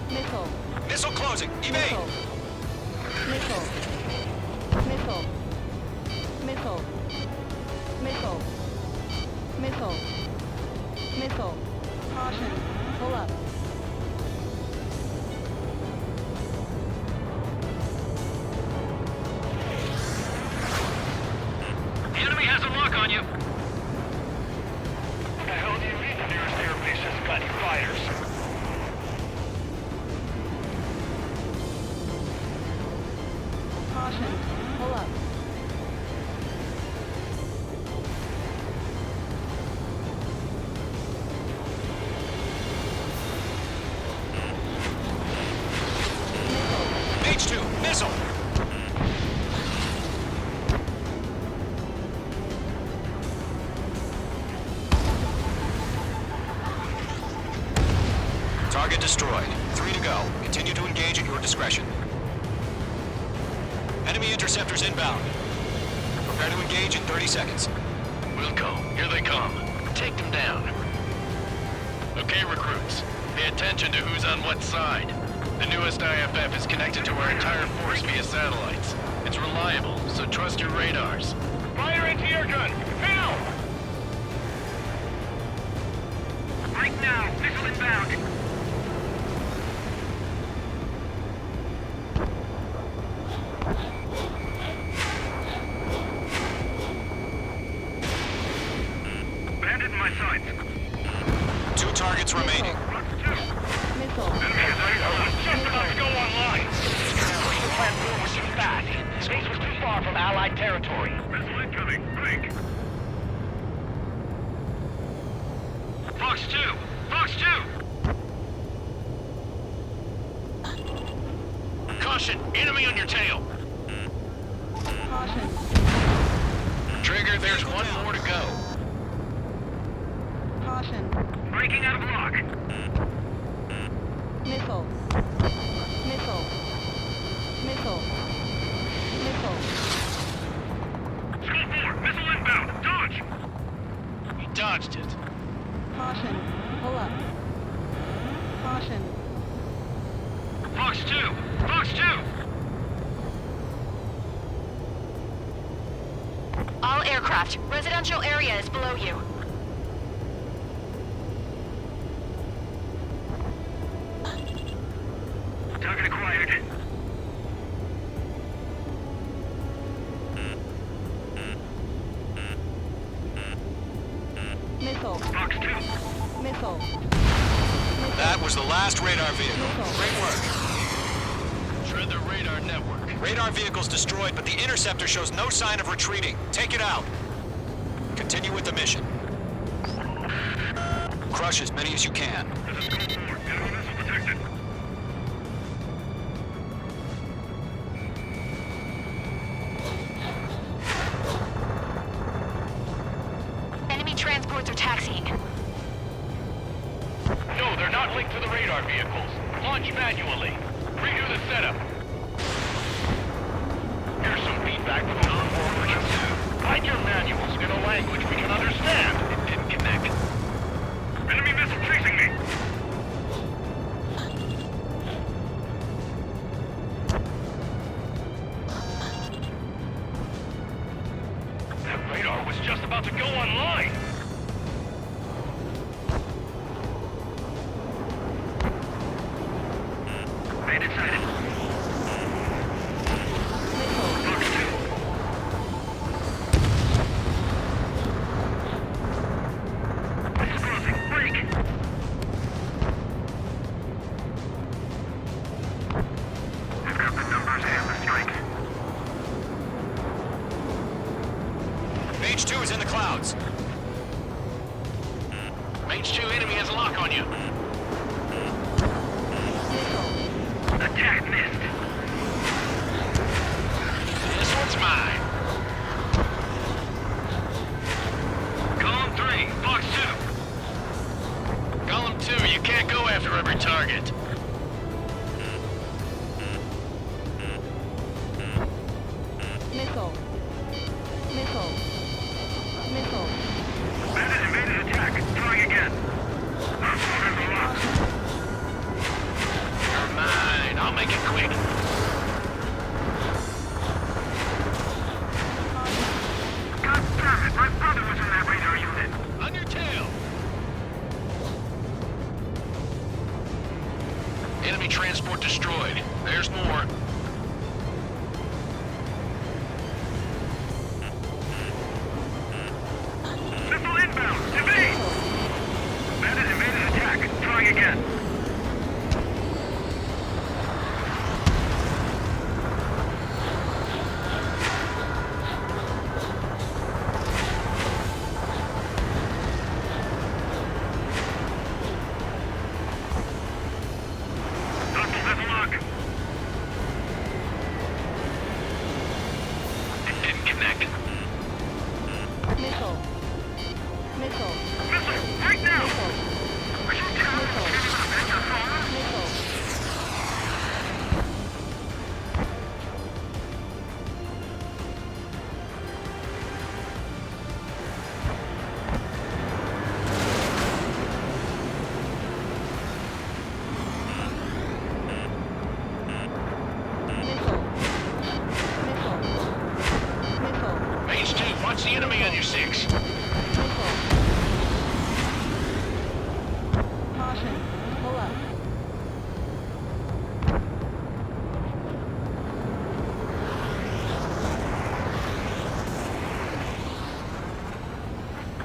Speaker 14: Missile.
Speaker 7: Missile closing. Evade!
Speaker 14: Missile. Missile. Missile. Missile. Missile. Missile. Caution. Pull up.
Speaker 8: The enemy has a lock on you. What the hell do you mean the nearest airbase hasn't got any fighters?
Speaker 14: Caution. Pull up.
Speaker 7: H2, missile! Target destroyed. 3 to go. Continue to engage at your discretion. Enemy interceptors inbound. Prepare to engage in 30 seconds.
Speaker 9: We'll go. Here they come. Take them down. Okay, recruits. Pay attention to who's on what side. The newest IFF is connected to our entire force via satellites. It's reliable, so trust your radars.
Speaker 8: Fire anti-air gun! Now! Right now, missile inbound. Bandit in my sights.
Speaker 7: 2 targets remaining.
Speaker 14: Missile.
Speaker 8: Just about to go online. The platform was too fast. Space was too far from Allied territory. Missile incoming. Break. Fox 2! Fox 2!
Speaker 9: Caution! Enemy on your tail!
Speaker 14: Caution.
Speaker 9: Trigger, there's one more to go.
Speaker 14: Caution.
Speaker 8: Breaking out of lock.
Speaker 14: Missile. Missile. Missile. Missile.
Speaker 8: Skull 4! Missile inbound! Dodge!
Speaker 9: He dodged it.
Speaker 14: Caution. Pull up. Caution.
Speaker 8: Fox 2! Fox 2!
Speaker 11: All aircraft. Residential area is below you.
Speaker 8: Target acquired.
Speaker 14: Missile.
Speaker 8: Fox 2!
Speaker 14: Missile.
Speaker 7: That was the last radar vehicle. Great work.
Speaker 9: Shred the radar network.
Speaker 7: Radar vehicle's destroyed, but the interceptor shows no sign of retreating. Take it out. Continue with the mission. Crush as many as you can.
Speaker 8: This is Skull 4. Enemy missile detected.
Speaker 11: Enemy transports are taxiing.
Speaker 8: No, they're not linked to the radar vehicles. Launch manually. Redo the setup. Here's some feedback from the onboard version 2. Find your manuals in a language we can understand.
Speaker 9: It didn't connect.
Speaker 8: Enemy missile chasing me. That radar was just about to go online. Bandit sighted. Fox 2. Missile crossing. Break. I've got the numbers and the strike.
Speaker 7: is in the clouds.
Speaker 9: Mage 2, enemy has a lock on you.
Speaker 8: Attack missed.
Speaker 9: This one's mine.
Speaker 8: Column 3, Fox 2.
Speaker 9: Column 2, you can't go after every target.
Speaker 14: Missile. Missile. Missile.
Speaker 8: Bandit invaded attack. Trying again. There's a lock.
Speaker 9: You're mine. I'll make it quick.
Speaker 8: God damn it, my brother was in that radar unit.
Speaker 9: On your tail. Enemy transport destroyed. There's more.
Speaker 8: Missile inbound. Evade. Bandit invaded attack. Trying again. Hostile has a lock.
Speaker 9: It didn't connect.
Speaker 14: Missile. Missile.
Speaker 8: Missile, right now. Are you telling me
Speaker 14: Missile.
Speaker 8: you're gonna bend your phone?
Speaker 14: Missile. Missile. Missile. Missile.
Speaker 9: Mage 2, watch the enemy on your 6.
Speaker 14: Missile. Caution. Pull up.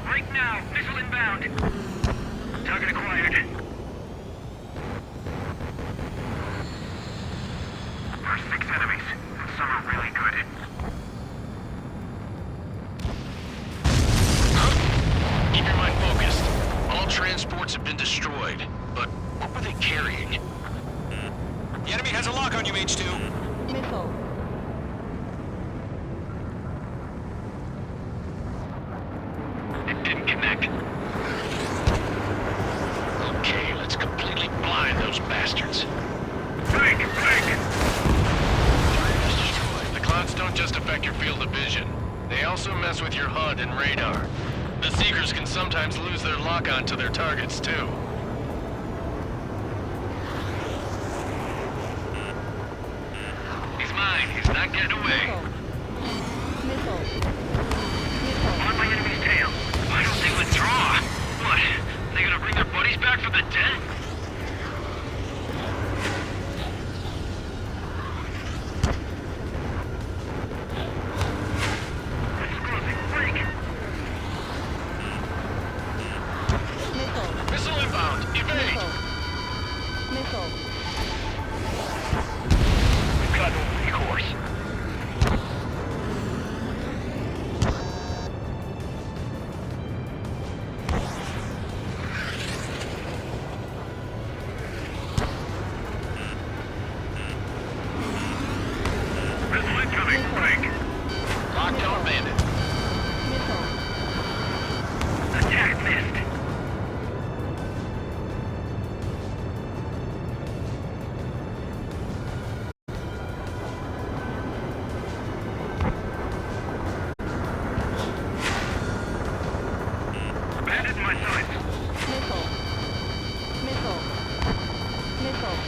Speaker 8: Right now, missile inbound. Target acquired. First 6 enemies, and some are really good.
Speaker 9: Keep your mind focused. All transports have been destroyed. But what were they carrying?
Speaker 7: The enemy has a lock on you, Mage 2.
Speaker 14: Missile.
Speaker 9: It didn't connect. Okay, let's completely blind those bastards.
Speaker 8: Break! Break!
Speaker 9: Target is destroyed. The clouds don't just affect your field of vision. They also mess with your HUD and radar. The Seekers can sometimes lose their lock-on to their targets, too.
Speaker 8: He's mine. He's not getting away.
Speaker 14: Missile. Missile.
Speaker 8: On my enemy's tail. Why don't they withdraw? What? They gonna bring their buddies back from the dead? It's closing. Break!
Speaker 14: Missile.
Speaker 9: Missile inbound! Evade!
Speaker 14: Missile. Missile.
Speaker 8: We've got no recourse. Missile incoming. Break!
Speaker 9: Lockdown bandit.
Speaker 14: Missile.
Speaker 8: Attack missed. Bandit in my sights.
Speaker 14: Missile. Missile. Missile.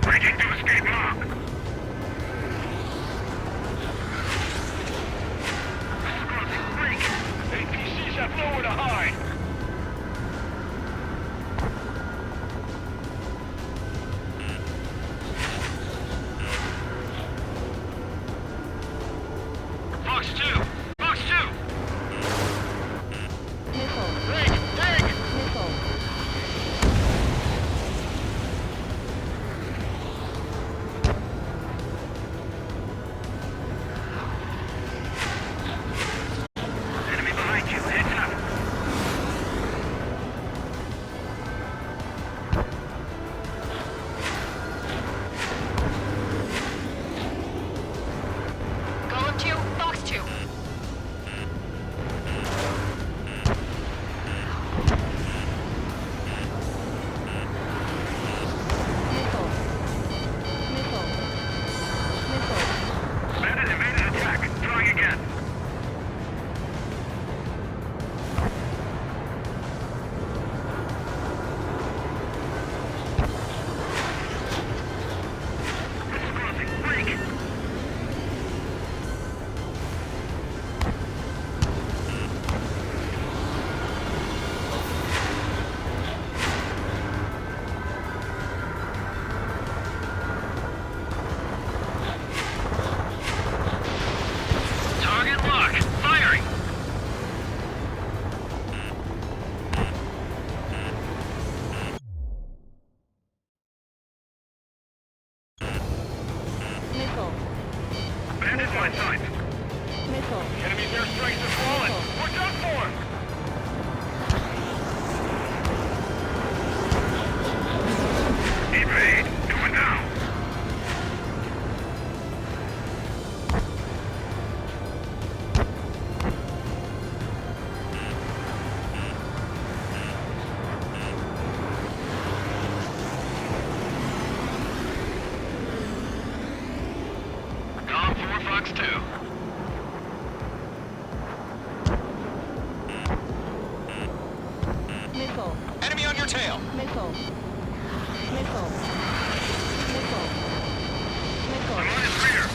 Speaker 8: Breaking to escape lock. Break. APCs have nowhere to hide. Fox 2! Fox 2!
Speaker 14: Missile.
Speaker 8: Break! Break!
Speaker 14: Missile.
Speaker 8: Enemy behind my sight.
Speaker 14: Missile.
Speaker 8: Enemy's airstrikes have fallen. We're done for! Evade! Do it now!
Speaker 9: Dom 4, Fox 2.
Speaker 14: Missile.
Speaker 7: Enemy on your tail.
Speaker 14: Missile. Missile. Missile. Missile.
Speaker 8: I'm on his rear!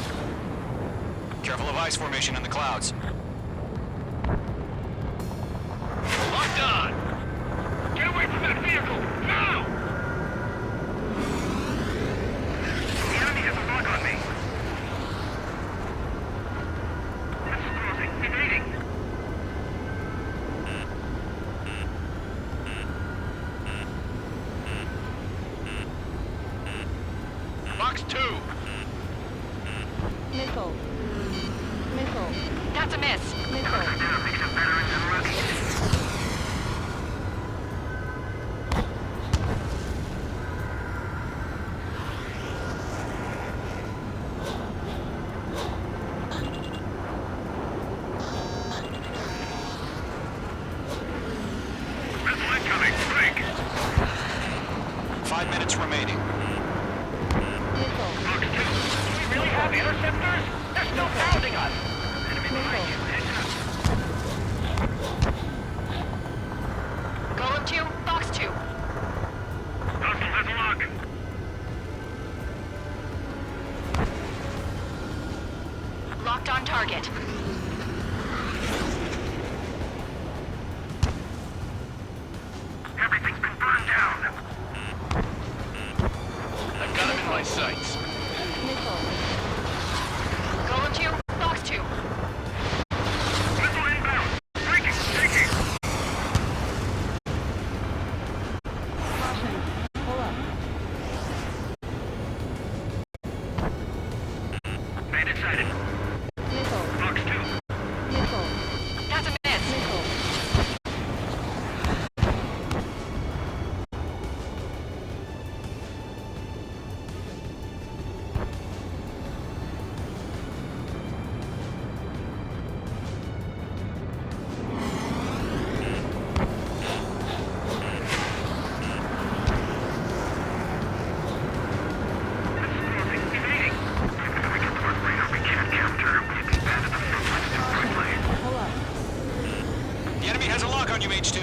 Speaker 7: Careful of ice formation in the clouds.
Speaker 9: Locked on!
Speaker 8: Get away from that vehicle! Now! The enemy has a lock on me! Missile crossing! Evading!
Speaker 9: Fox 2.
Speaker 14: Missile. Missile.
Speaker 11: That's a miss.
Speaker 14: Missile.
Speaker 8: That makes them better than rookies. Missile incoming! Break!
Speaker 7: 5 minutes remaining.
Speaker 14: Missile.
Speaker 8: Fox 2! Do we really have interceptors? They're still pounding us! Enemy behind you! Heads up!
Speaker 11: Golem 2, Fox 2.
Speaker 8: Hostile has a lock!
Speaker 11: Locked on target.
Speaker 8: Everything's been burned down!
Speaker 9: I've got him in my sights.
Speaker 14: Missile.
Speaker 11: Golem 2, Fox 2.
Speaker 8: Missile inbound! Breaking! Taking!
Speaker 14: Caution. Pull up.
Speaker 8: Bandit sighted!
Speaker 14: Missile.
Speaker 8: Fox 2!
Speaker 14: Missile.
Speaker 11: That's a miss.
Speaker 14: Missile.
Speaker 8: Missile crossing! Evading! If we get to our radar we can't capture, we've been banded the front lines too quickly.
Speaker 14: Pull up.
Speaker 7: The enemy has a lock on you, H2.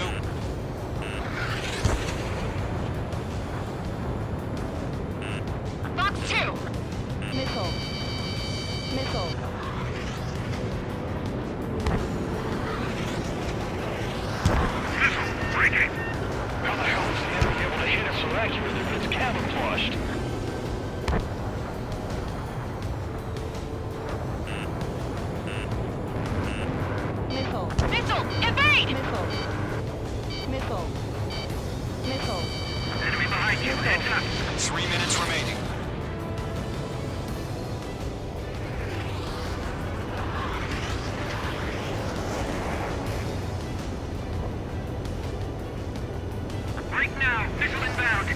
Speaker 11: Fox 2.
Speaker 14: Missile. Missile.
Speaker 8: Missile! Breaking!
Speaker 9: How the hell is the enemy able to hit us so accurately when it's camouflaged?
Speaker 14: Missile.
Speaker 11: Missile, evade!
Speaker 14: Missile. Missile. Missile.
Speaker 8: Enemy behind you! Heads up!
Speaker 7: 3 minutes remaining.
Speaker 8: Break now! Missile inbound!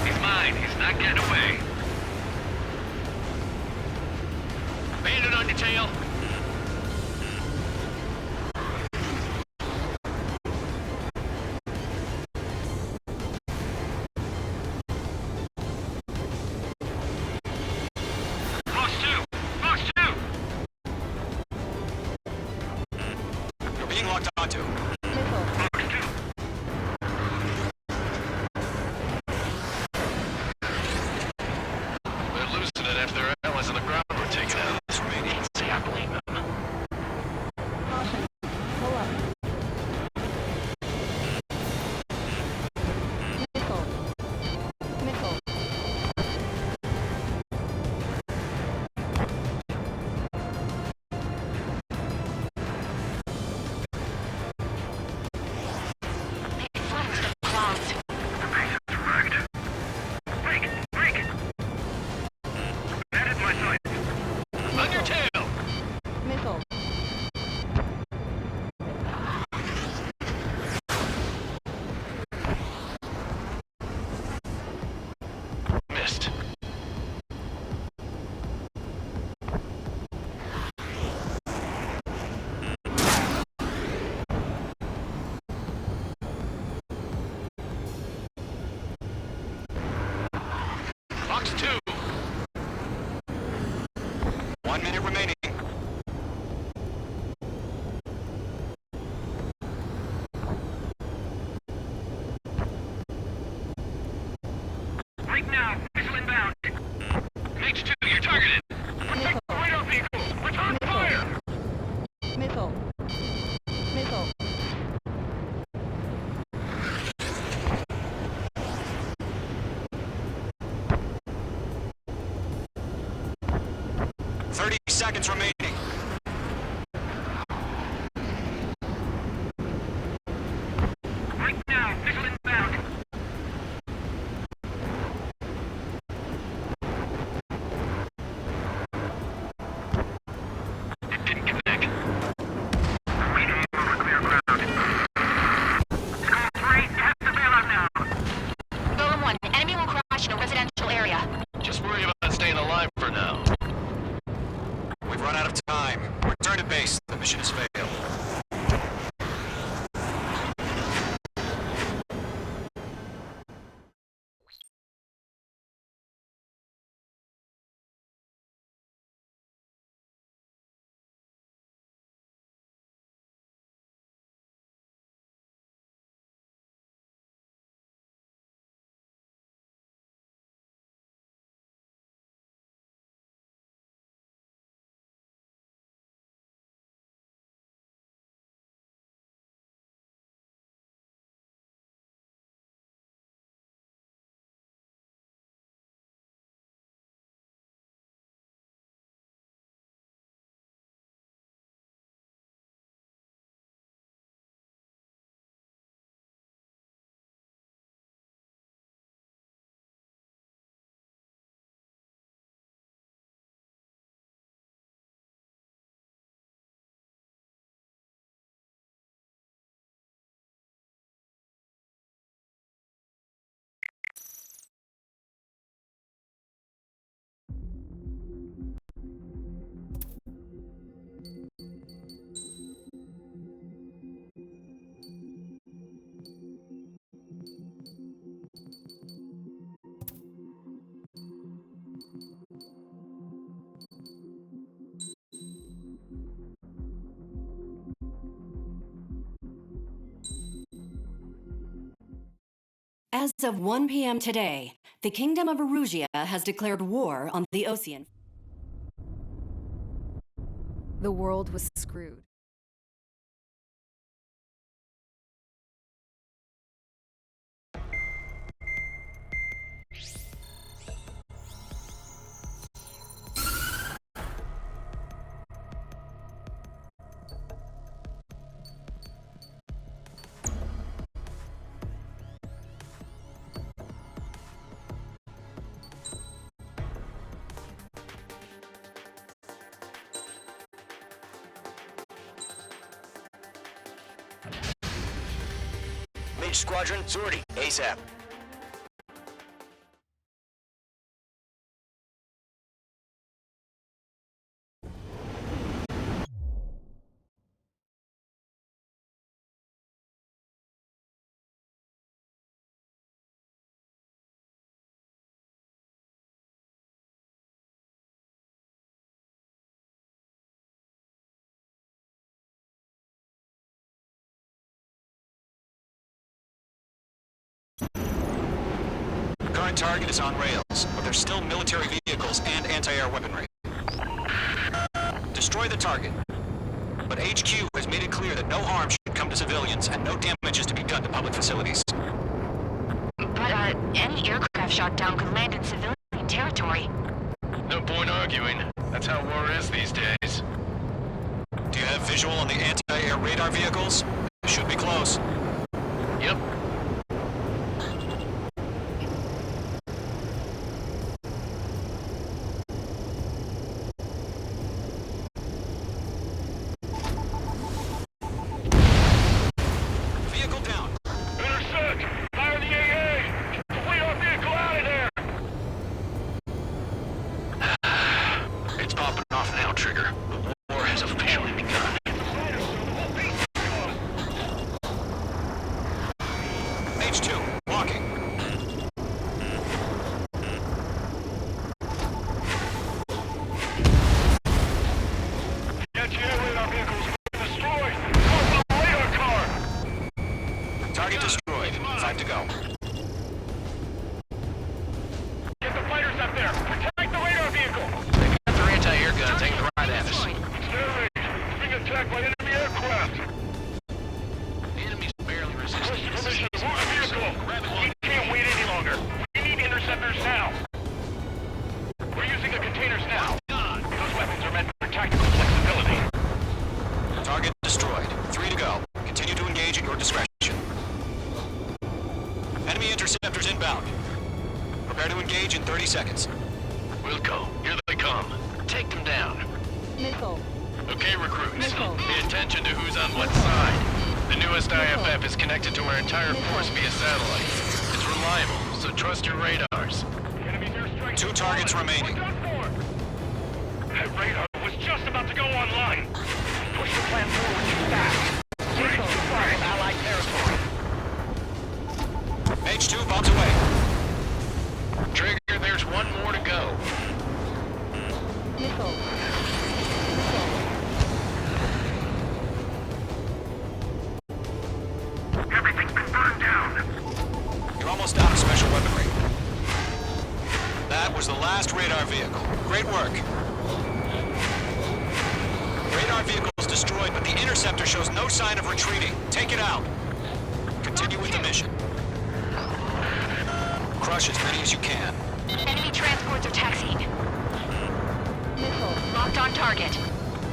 Speaker 9: He's mine. He's not getting away. Bandit on your tail.
Speaker 8: Fox 2! Fox 2!
Speaker 7: You're being locked onto.
Speaker 14: Missile.
Speaker 8: Fox 2!
Speaker 9: They're losing it after their allies on the ground were taken out.
Speaker 7: Minutes remaining.
Speaker 9: See, I blame them.
Speaker 14: Caution. Pull up. Missile. Missile.
Speaker 9: Fox 2.
Speaker 7: 1 minute remaining.
Speaker 8: Right now, missile inbound.
Speaker 9: H2, you're targeted.
Speaker 14: Missile.
Speaker 8: Radar vehicle, return fire!
Speaker 14: Missile. Missile.
Speaker 7: Thirty seconds remaining.
Speaker 8: Right now, missile inbound.
Speaker 9: It didn't connect.
Speaker 8: Remaining over clear ground. Skull 3, test the bailout now.
Speaker 11: Golem 1, enemy will crash in a residential area.
Speaker 9: Just worry about staying alive for now.
Speaker 7: We've run out of time. Return to base. The mission has failed.
Speaker 12: As of 1 p.m. today, the Kingdom of Erusia has declared war on the Osean.
Speaker 1: The world was screwed.
Speaker 7: Mage Squadron, sortie, ASAP. Current target is on rails, but there's still military vehicles and anti-air weaponry. Destroy the target. But HQ has made it clear that no harm should come to civilians and no damage is to be done to public facilities.
Speaker 11: But, any aircraft shot down could land in civilian territory.
Speaker 9: No point arguing. That's how war is these days.
Speaker 7: Do you have visual on the anti-air radar vehicles? Should be close.
Speaker 9: Yep.
Speaker 7: Target destroyed. 5 to go.
Speaker 8: Get the fighters up there! Protect the radar vehicle!
Speaker 9: They got their anti-air guns aimed right at us.
Speaker 8: Air raid! Being attacked by enemy aircraft!
Speaker 9: The enemy's barely resisting.
Speaker 8: Permission to move the vehicle! We can't wait any longer! We need interceptors now! We're using the containers now! Those weapons are meant for tactical flexibility.
Speaker 7: Target destroyed. 3 to go. Continue to engage at your discretion. Enemy interceptors inbound. Prepare to engage in 30 seconds.
Speaker 9: Wilco, here they come. Take them down.
Speaker 14: Missile.
Speaker 9: Okay, recruits.
Speaker 14: Missile.
Speaker 9: Pay attention to who's on what side. The newest IFF is connected to our entire force via satellite. It's reliable, so trust your radars.
Speaker 7: 2 targets remaining.
Speaker 8: That radar was just about to go online. Push the plan forward too fast. We're too far from Allied territory.
Speaker 7: H2 bombs away.
Speaker 9: Trigger, there's one more to go.
Speaker 14: Missile.
Speaker 8: Everything's been burned down.
Speaker 7: You're almost out of special weaponry. That was the last radar vehicle. Great work. Radar vehicle is destroyed, but the interceptor shows no sign of retreating. Take it out. Continue with the mission. Crush as many as you can.
Speaker 11: Enemy transports are taxiing.
Speaker 14: Missile.
Speaker 11: Locked on target.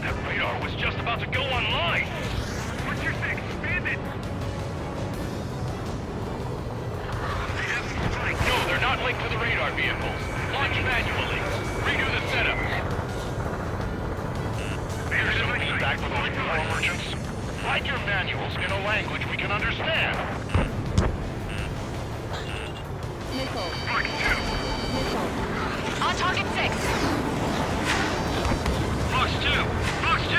Speaker 8: That radar was just about to go online. What's your thing? Expand it. No, they're not linked to the radar vehicles. Launch manually. Redo the setup. Here's some feedback from the power merchants. Write your manuals in a language we can understand.
Speaker 14: Missile.
Speaker 8: Mark 2.
Speaker 14: Missile.
Speaker 11: On target 6.
Speaker 8: Box 2. Box 2.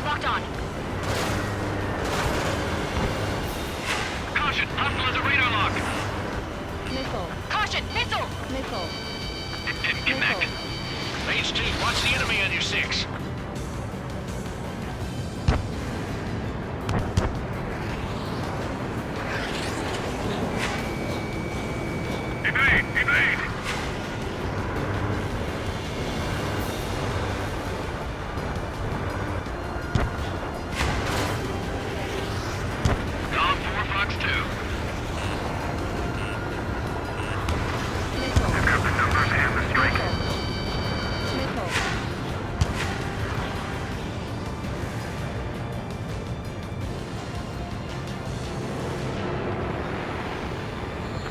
Speaker 11: Locked on.
Speaker 8: Caution, hostile is a radar lock.
Speaker 14: Missile.
Speaker 11: Caution! Missile!
Speaker 14: Missile.
Speaker 8: It didn't connect.
Speaker 9: H2, watch the enemy on your 6.
Speaker 8: Evade! Evade! Column 4, Fox 2.
Speaker 14: Missile.
Speaker 8: I've got the numbers and the strike.
Speaker 14: Missile.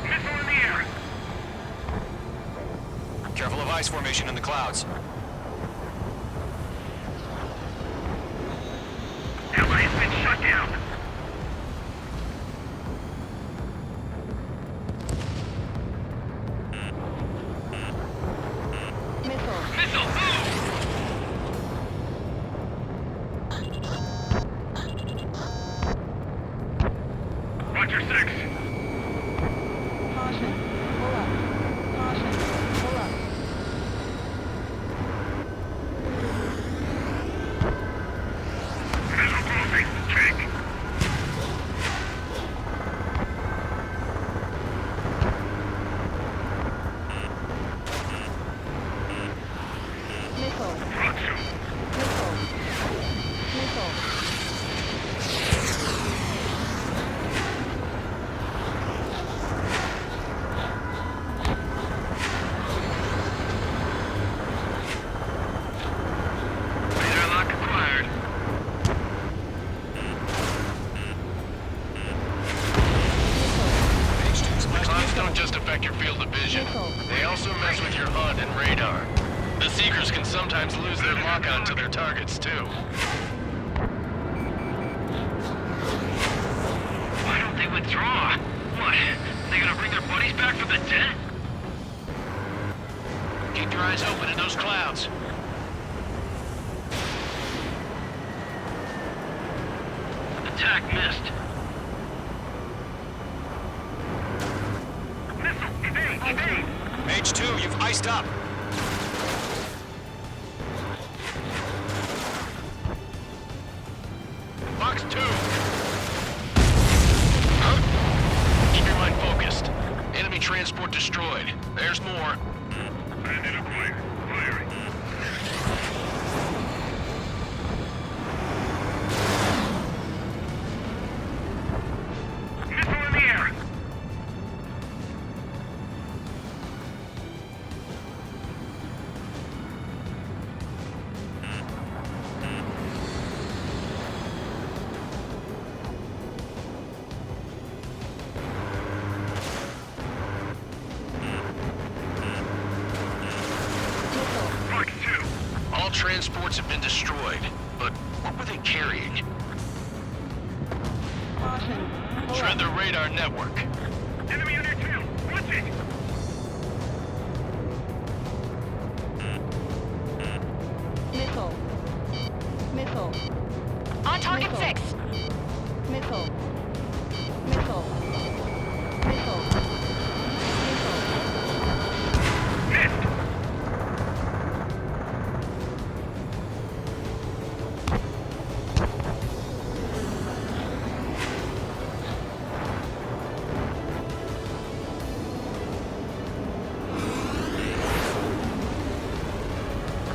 Speaker 8: Missile in the air.
Speaker 7: Careful of ice formation in the clouds.
Speaker 8: Ally has been shut down.
Speaker 14: Missile.
Speaker 8: Missile, move! Roger 6.
Speaker 14: Caution. Pull up. Caution. Pull up.
Speaker 8: Missile closing. Check.
Speaker 14: Missile.
Speaker 8: Fox 2.
Speaker 14: Missile. Missile.
Speaker 8: Radar lock acquired.
Speaker 9: The clouds don't just affect your field of vision. They also mess with your HUD and radar. The Seekers can sometimes lose their lock-on to their targets, too.
Speaker 8: Why don't they withdraw? What? They gonna bring their buddies back from the dead?
Speaker 9: Keep your eyes open in those clouds.
Speaker 8: Attack missed. Missile, evade, evade!
Speaker 7: H2, you've iced up.
Speaker 9: transport destroyed. There's more.
Speaker 8: Bandit acquired. Firing. Missile in the air. Fox 2.
Speaker 9: All transports have been destroyed, but what were they carrying?
Speaker 14: Caution.
Speaker 9: Tread the radar network.
Speaker 8: Enemy on your tail. Watch it.
Speaker 14: Missile. Missile.
Speaker 11: On target
Speaker 14: Missile.
Speaker 11: 6.
Speaker 14: Missile. Missile. Missile. Missile.
Speaker 8: Missed.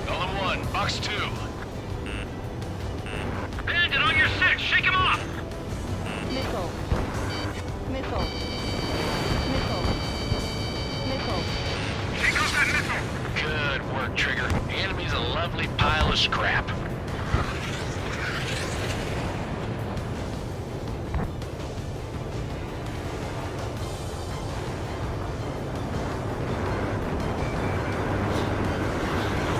Speaker 9: Golem 1, Box 2.
Speaker 8: Bandit on your 6. Shake him off.
Speaker 14: Missile. Missile. Missile. Missile.
Speaker 8: Take off that missile.
Speaker 9: Good work, Trigger. The enemy's a lovely pile of scrap.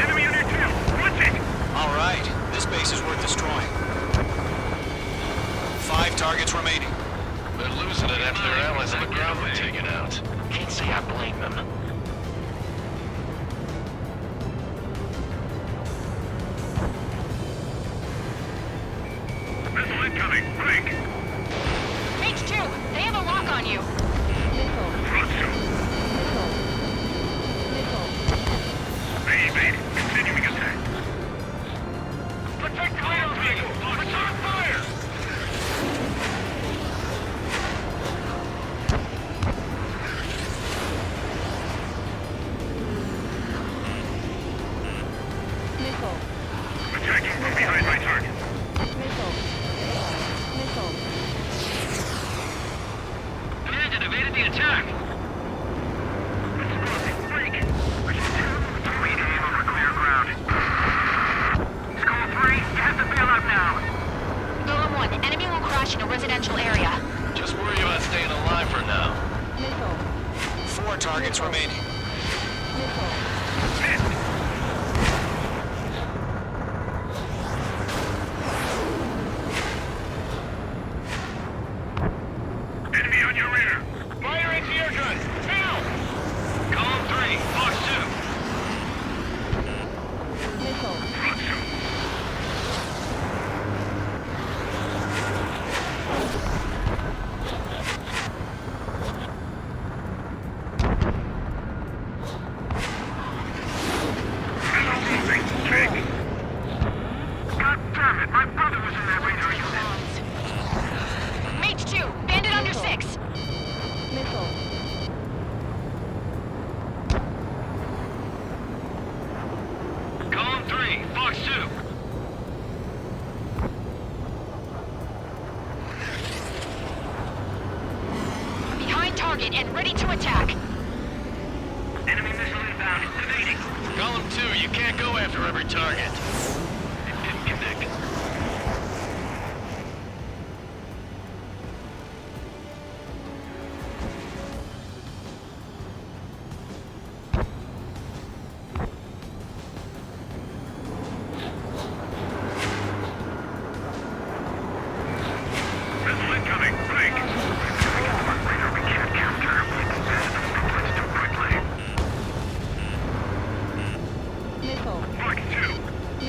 Speaker 8: Enemy on your tail. Watch it.
Speaker 7: All right, this base is worth destroying. 5 targets remaining.
Speaker 9: They're losing it after their allies on the ground were taken out. Can't say I blame them.
Speaker 8: Missile incoming. Break.
Speaker 11: H2, they have a lock on you.
Speaker 14: Missile.
Speaker 8: Fox 2.
Speaker 14: Missile. Missile.
Speaker 8: Evade. Continuing attack. Protect the rail vehicle. Return fire.
Speaker 14: Missile.
Speaker 8: Attacking from behind my target.
Speaker 14: Missile. Missile.
Speaker 8: Bandit evaded the attack. Break. We aim over clear ground. Skull 3, you have to bail out now.
Speaker 11: Golem 1, enemy will crash in a residential area.
Speaker 9: Just worry about staying alive for now.
Speaker 14: Missile.
Speaker 7: 4 targets remaining.
Speaker 14: Missile.
Speaker 8: Missed. Enemy on your rear. Fire anti-air gun. Now. Column 3, Fox 2.
Speaker 14: Missile.
Speaker 8: Fox 2. God damn it, my brother was in that radar unit.
Speaker 11: H2, bandit under 6.
Speaker 14: Missile.
Speaker 8: Column 3, Fox 2.
Speaker 11: Behind target and ready to attack.
Speaker 8: Enemy missile inbound. Evading.
Speaker 9: Golem 2, you can't go after every target. It didn't connect.
Speaker 8: Missile incoming. Break. We can't capture him. Let's do quickly.
Speaker 14: Missile.
Speaker 8: Fox 2.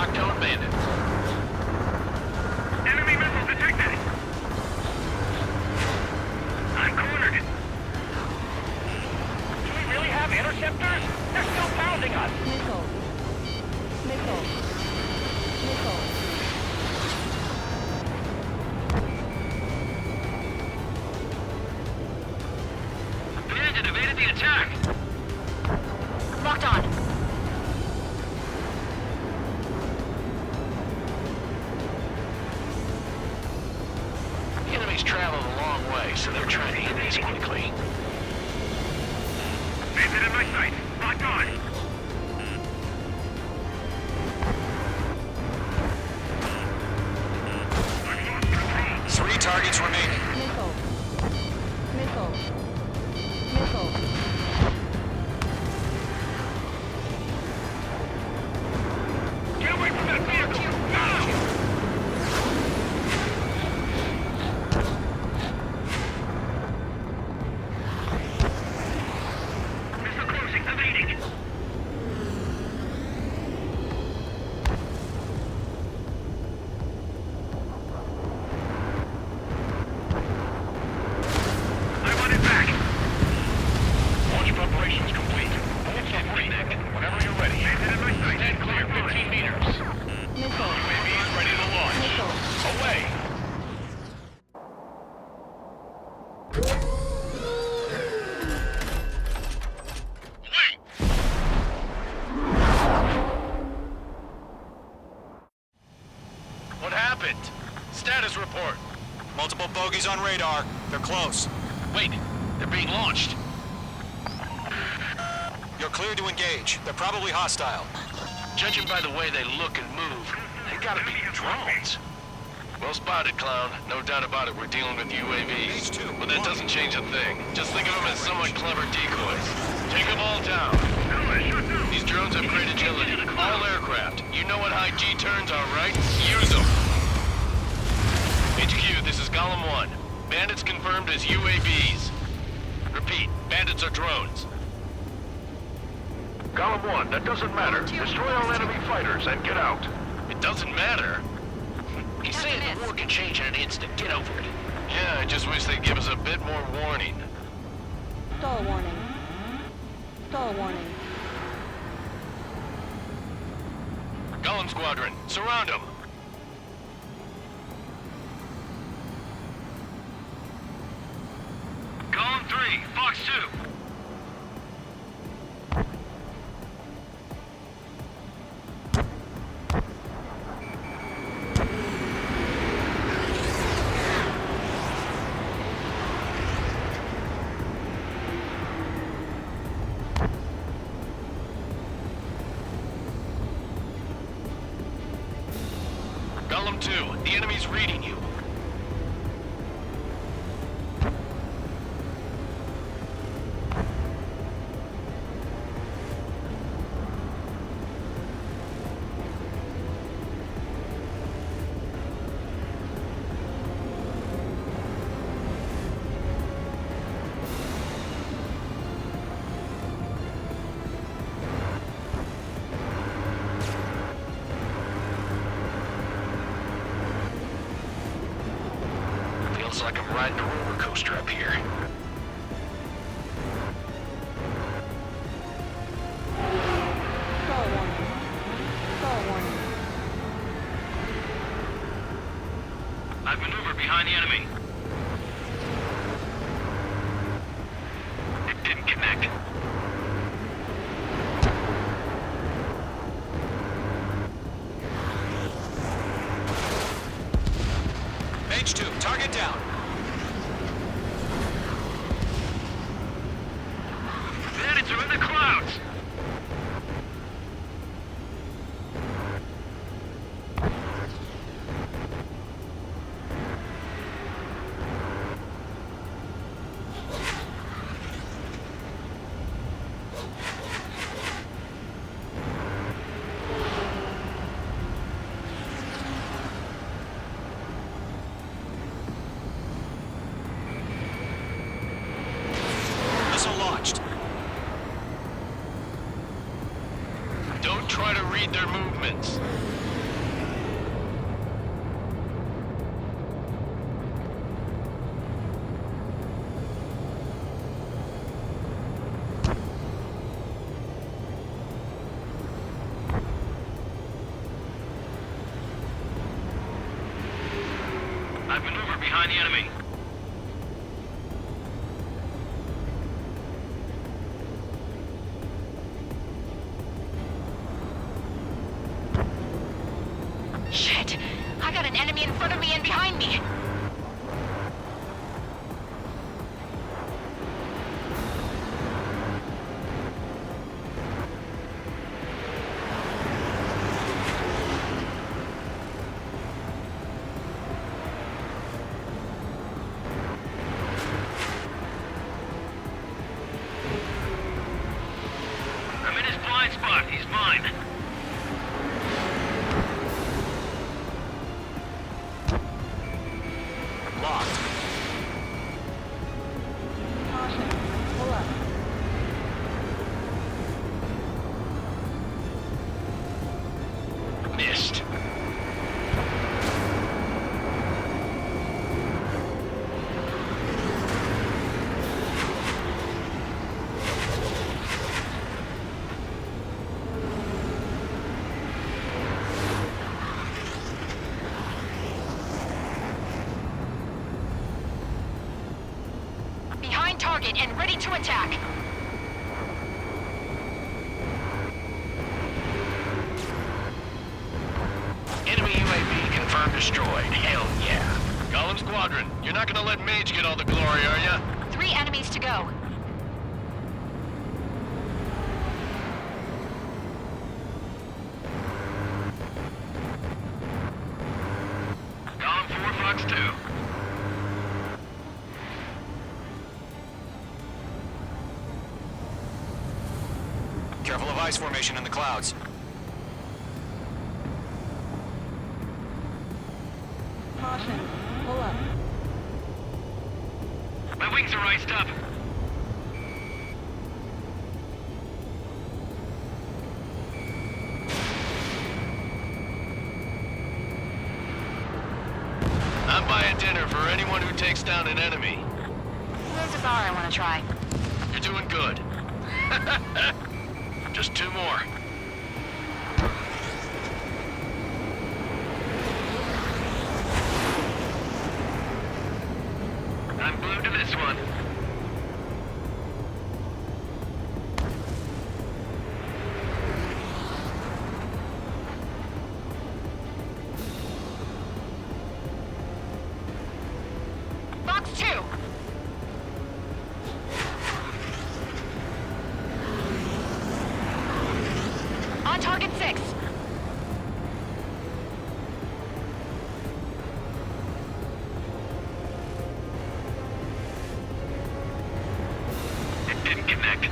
Speaker 9: Noctown bandits.
Speaker 8: Enemy missiles detected! I'm cornered! Do we really have interceptors? They're still pounding us!
Speaker 14: Missile. Missile. Missile.
Speaker 8: Bandit evaded the attack!
Speaker 11: Locked on.
Speaker 9: The enemy's traveled a long way, so they're trying to hit these quickly.
Speaker 8: Bandit in my sight! Locked on!
Speaker 7: Three targets remaining.
Speaker 14: Missile. Missile. Missile.
Speaker 8: Get away from that vehicle! Now! Missile closing, evading! I want it back!
Speaker 9: Launch preparations complete. Bullets on reconnect. Whenever you're ready.
Speaker 8: Bandit in my sight!
Speaker 9: Stand clear, 15 meters.
Speaker 14: Missile.
Speaker 9: UAVs ready to launch.
Speaker 14: Missile.
Speaker 9: Away!
Speaker 8: Wait!
Speaker 9: What happened? Status report.
Speaker 7: Multiple bogeys on radar. They're close.
Speaker 9: Wait, they're being launched.
Speaker 7: You're clear to engage. They're probably hostile.
Speaker 9: Judging by the way they look and move, they gotta be drones. Well spotted, Clown. No doubt about it, we're dealing with UAVs. But that doesn't change a thing. Just think of them as somewhat clever decoys. Take them all down. These drones have great agility. All aircraft. You know what high G turns are, right? Use them. HQ, this is Golem 1. Bandits confirmed as UAVs. Repeat, bandits are drones.
Speaker 10: Golem 1, that doesn't matter. Destroy all enemy fighters and get out.
Speaker 9: It doesn't matter. He's saying the war can change in an instant. Get over it. Yeah, I just wish they'd give us a bit more warning.
Speaker 14: Stall warning. Stall warning.
Speaker 9: Golem Squadron, surround them.
Speaker 8: Golem 3, Fox 2.
Speaker 9: Golem 2, the enemy's reading you. Feels like I'm riding a roller coaster up here.
Speaker 14: Stall warning. Stall warning.
Speaker 8: I've maneuvered behind the enemy. It didn't connect.
Speaker 7: H2, target down.
Speaker 8: Bandits are in the clouds!
Speaker 7: Missile launched.
Speaker 9: Don't try to read their movements.
Speaker 8: I've maneuvered behind the enemy.
Speaker 11: Shit! I got an enemy in front of me and behind me!
Speaker 8: I'm in his blind spot. He's mine.
Speaker 7: Locked.
Speaker 14: Caution. Pull up.
Speaker 9: Missed.
Speaker 11: Behind target and ready to attack!
Speaker 9: Enemy UAV confirmed destroyed. Hell yeah. Gollum Squadron, you're not gonna let Mage get all the glory, are ya?
Speaker 11: 3 enemies to go.
Speaker 8: Column 4, Fox 2.
Speaker 7: Careful of ice formation in the clouds.
Speaker 14: Caution. Pull up.
Speaker 8: My wings are iced up.
Speaker 9: I'm buying dinner for anyone who takes down an enemy.
Speaker 11: There's a bar I want to try.
Speaker 9: You're doing good. Just 2 more.
Speaker 8: I'm glued to this one.
Speaker 11: Box 2! On target 6!
Speaker 8: It didn't connect.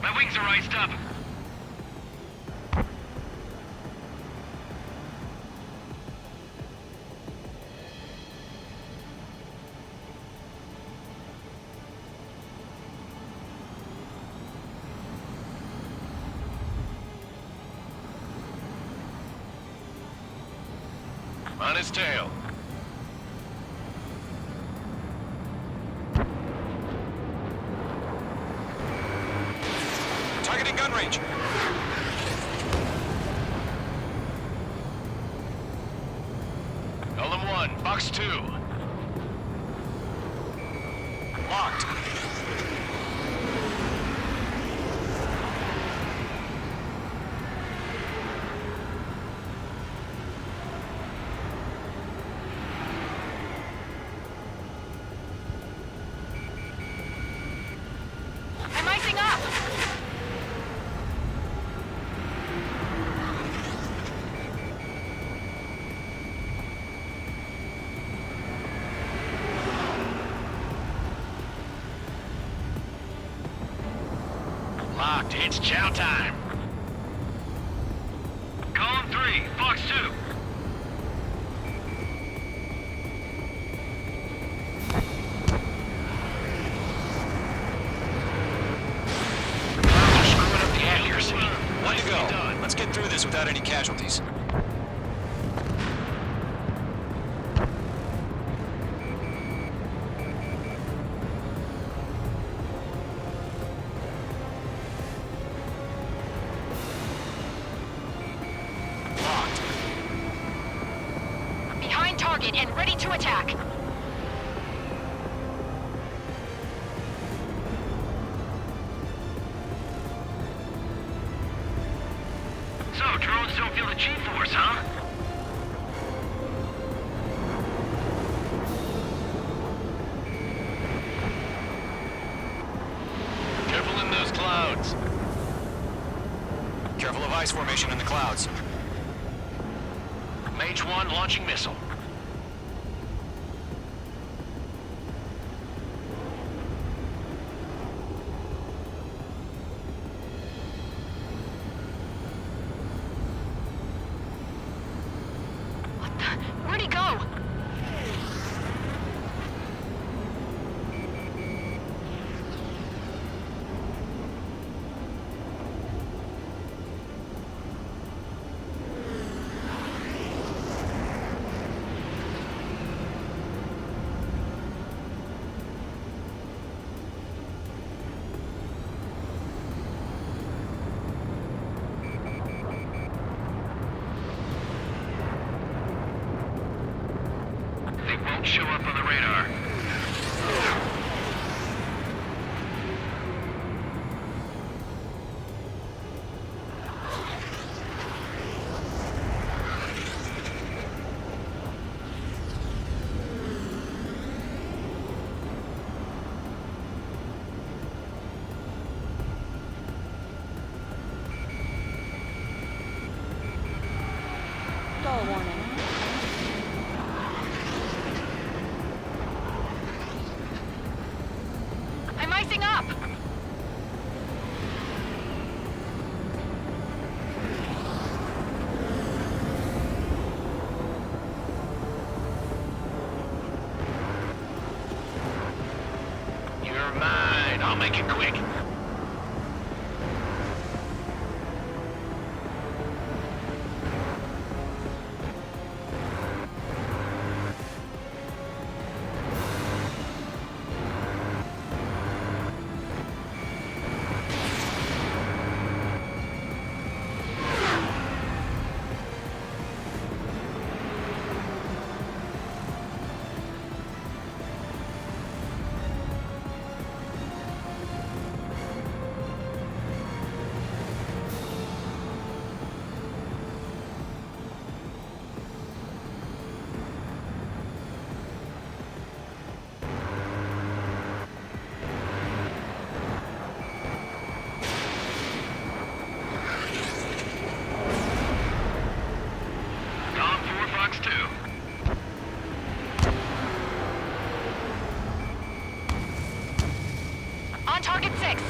Speaker 8: My wings are iced up.
Speaker 9: On his tail.
Speaker 7: Targeting gun range.
Speaker 9: Golem 1, Box 2.
Speaker 7: Locked.
Speaker 11: I'm icing up!
Speaker 9: Locked. It's chow time. Column 3, Fox 2. They're screwing up the accuracy.
Speaker 7: Way to go. Let's get through this without any casualties.
Speaker 11: Behind target and ready to attack.
Speaker 9: So, drones don't feel the G-force, huh? Careful in those clouds.
Speaker 7: Careful of ice formation in the clouds.
Speaker 9: Mage 1 launching missile.
Speaker 11: Where'd he go?
Speaker 9: They won't show up on the radar.
Speaker 14: Stall warning.
Speaker 11: I'm icing up.
Speaker 9: You're mine. I'll make it quick. Column 4, Fox 2.
Speaker 11: On target 6.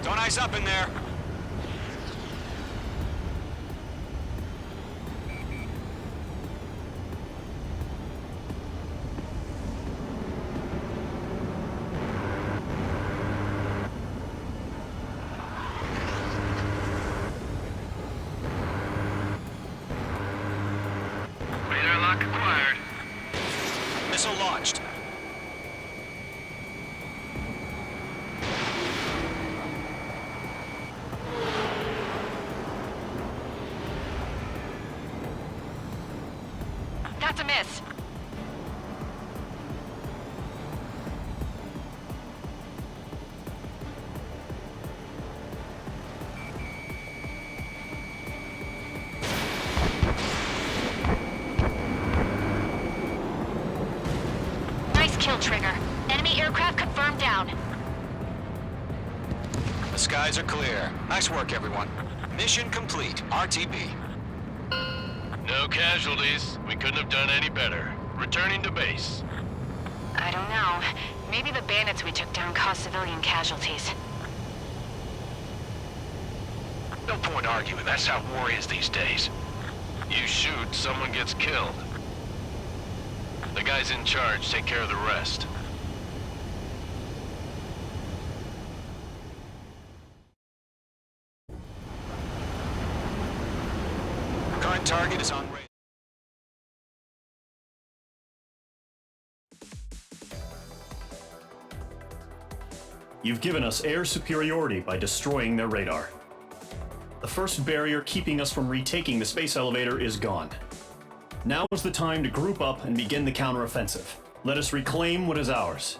Speaker 7: Don't ice up in there.
Speaker 9: Radar lock acquired.
Speaker 7: Missile launched.
Speaker 11: That's a miss. Nice kill, Trigger. Enemy aircraft confirmed down.
Speaker 7: The skies are clear. Nice work, everyone. Mission complete. RTB.
Speaker 8: No casualties. We couldn't have done any better. Returning to base.
Speaker 11: I don't know. Maybe the bandits we took down caused civilian casualties.
Speaker 9: No point arguing. That's how war is these days.
Speaker 8: You shoot, someone gets killed. The guys in charge take care of the rest.
Speaker 7: Current target is on rail.
Speaker 4: You've given us air superiority by destroying their radar. The first barrier keeping us from retaking the space elevator is gone. Now is the time to group up and begin the counteroffensive. Let us reclaim what is ours.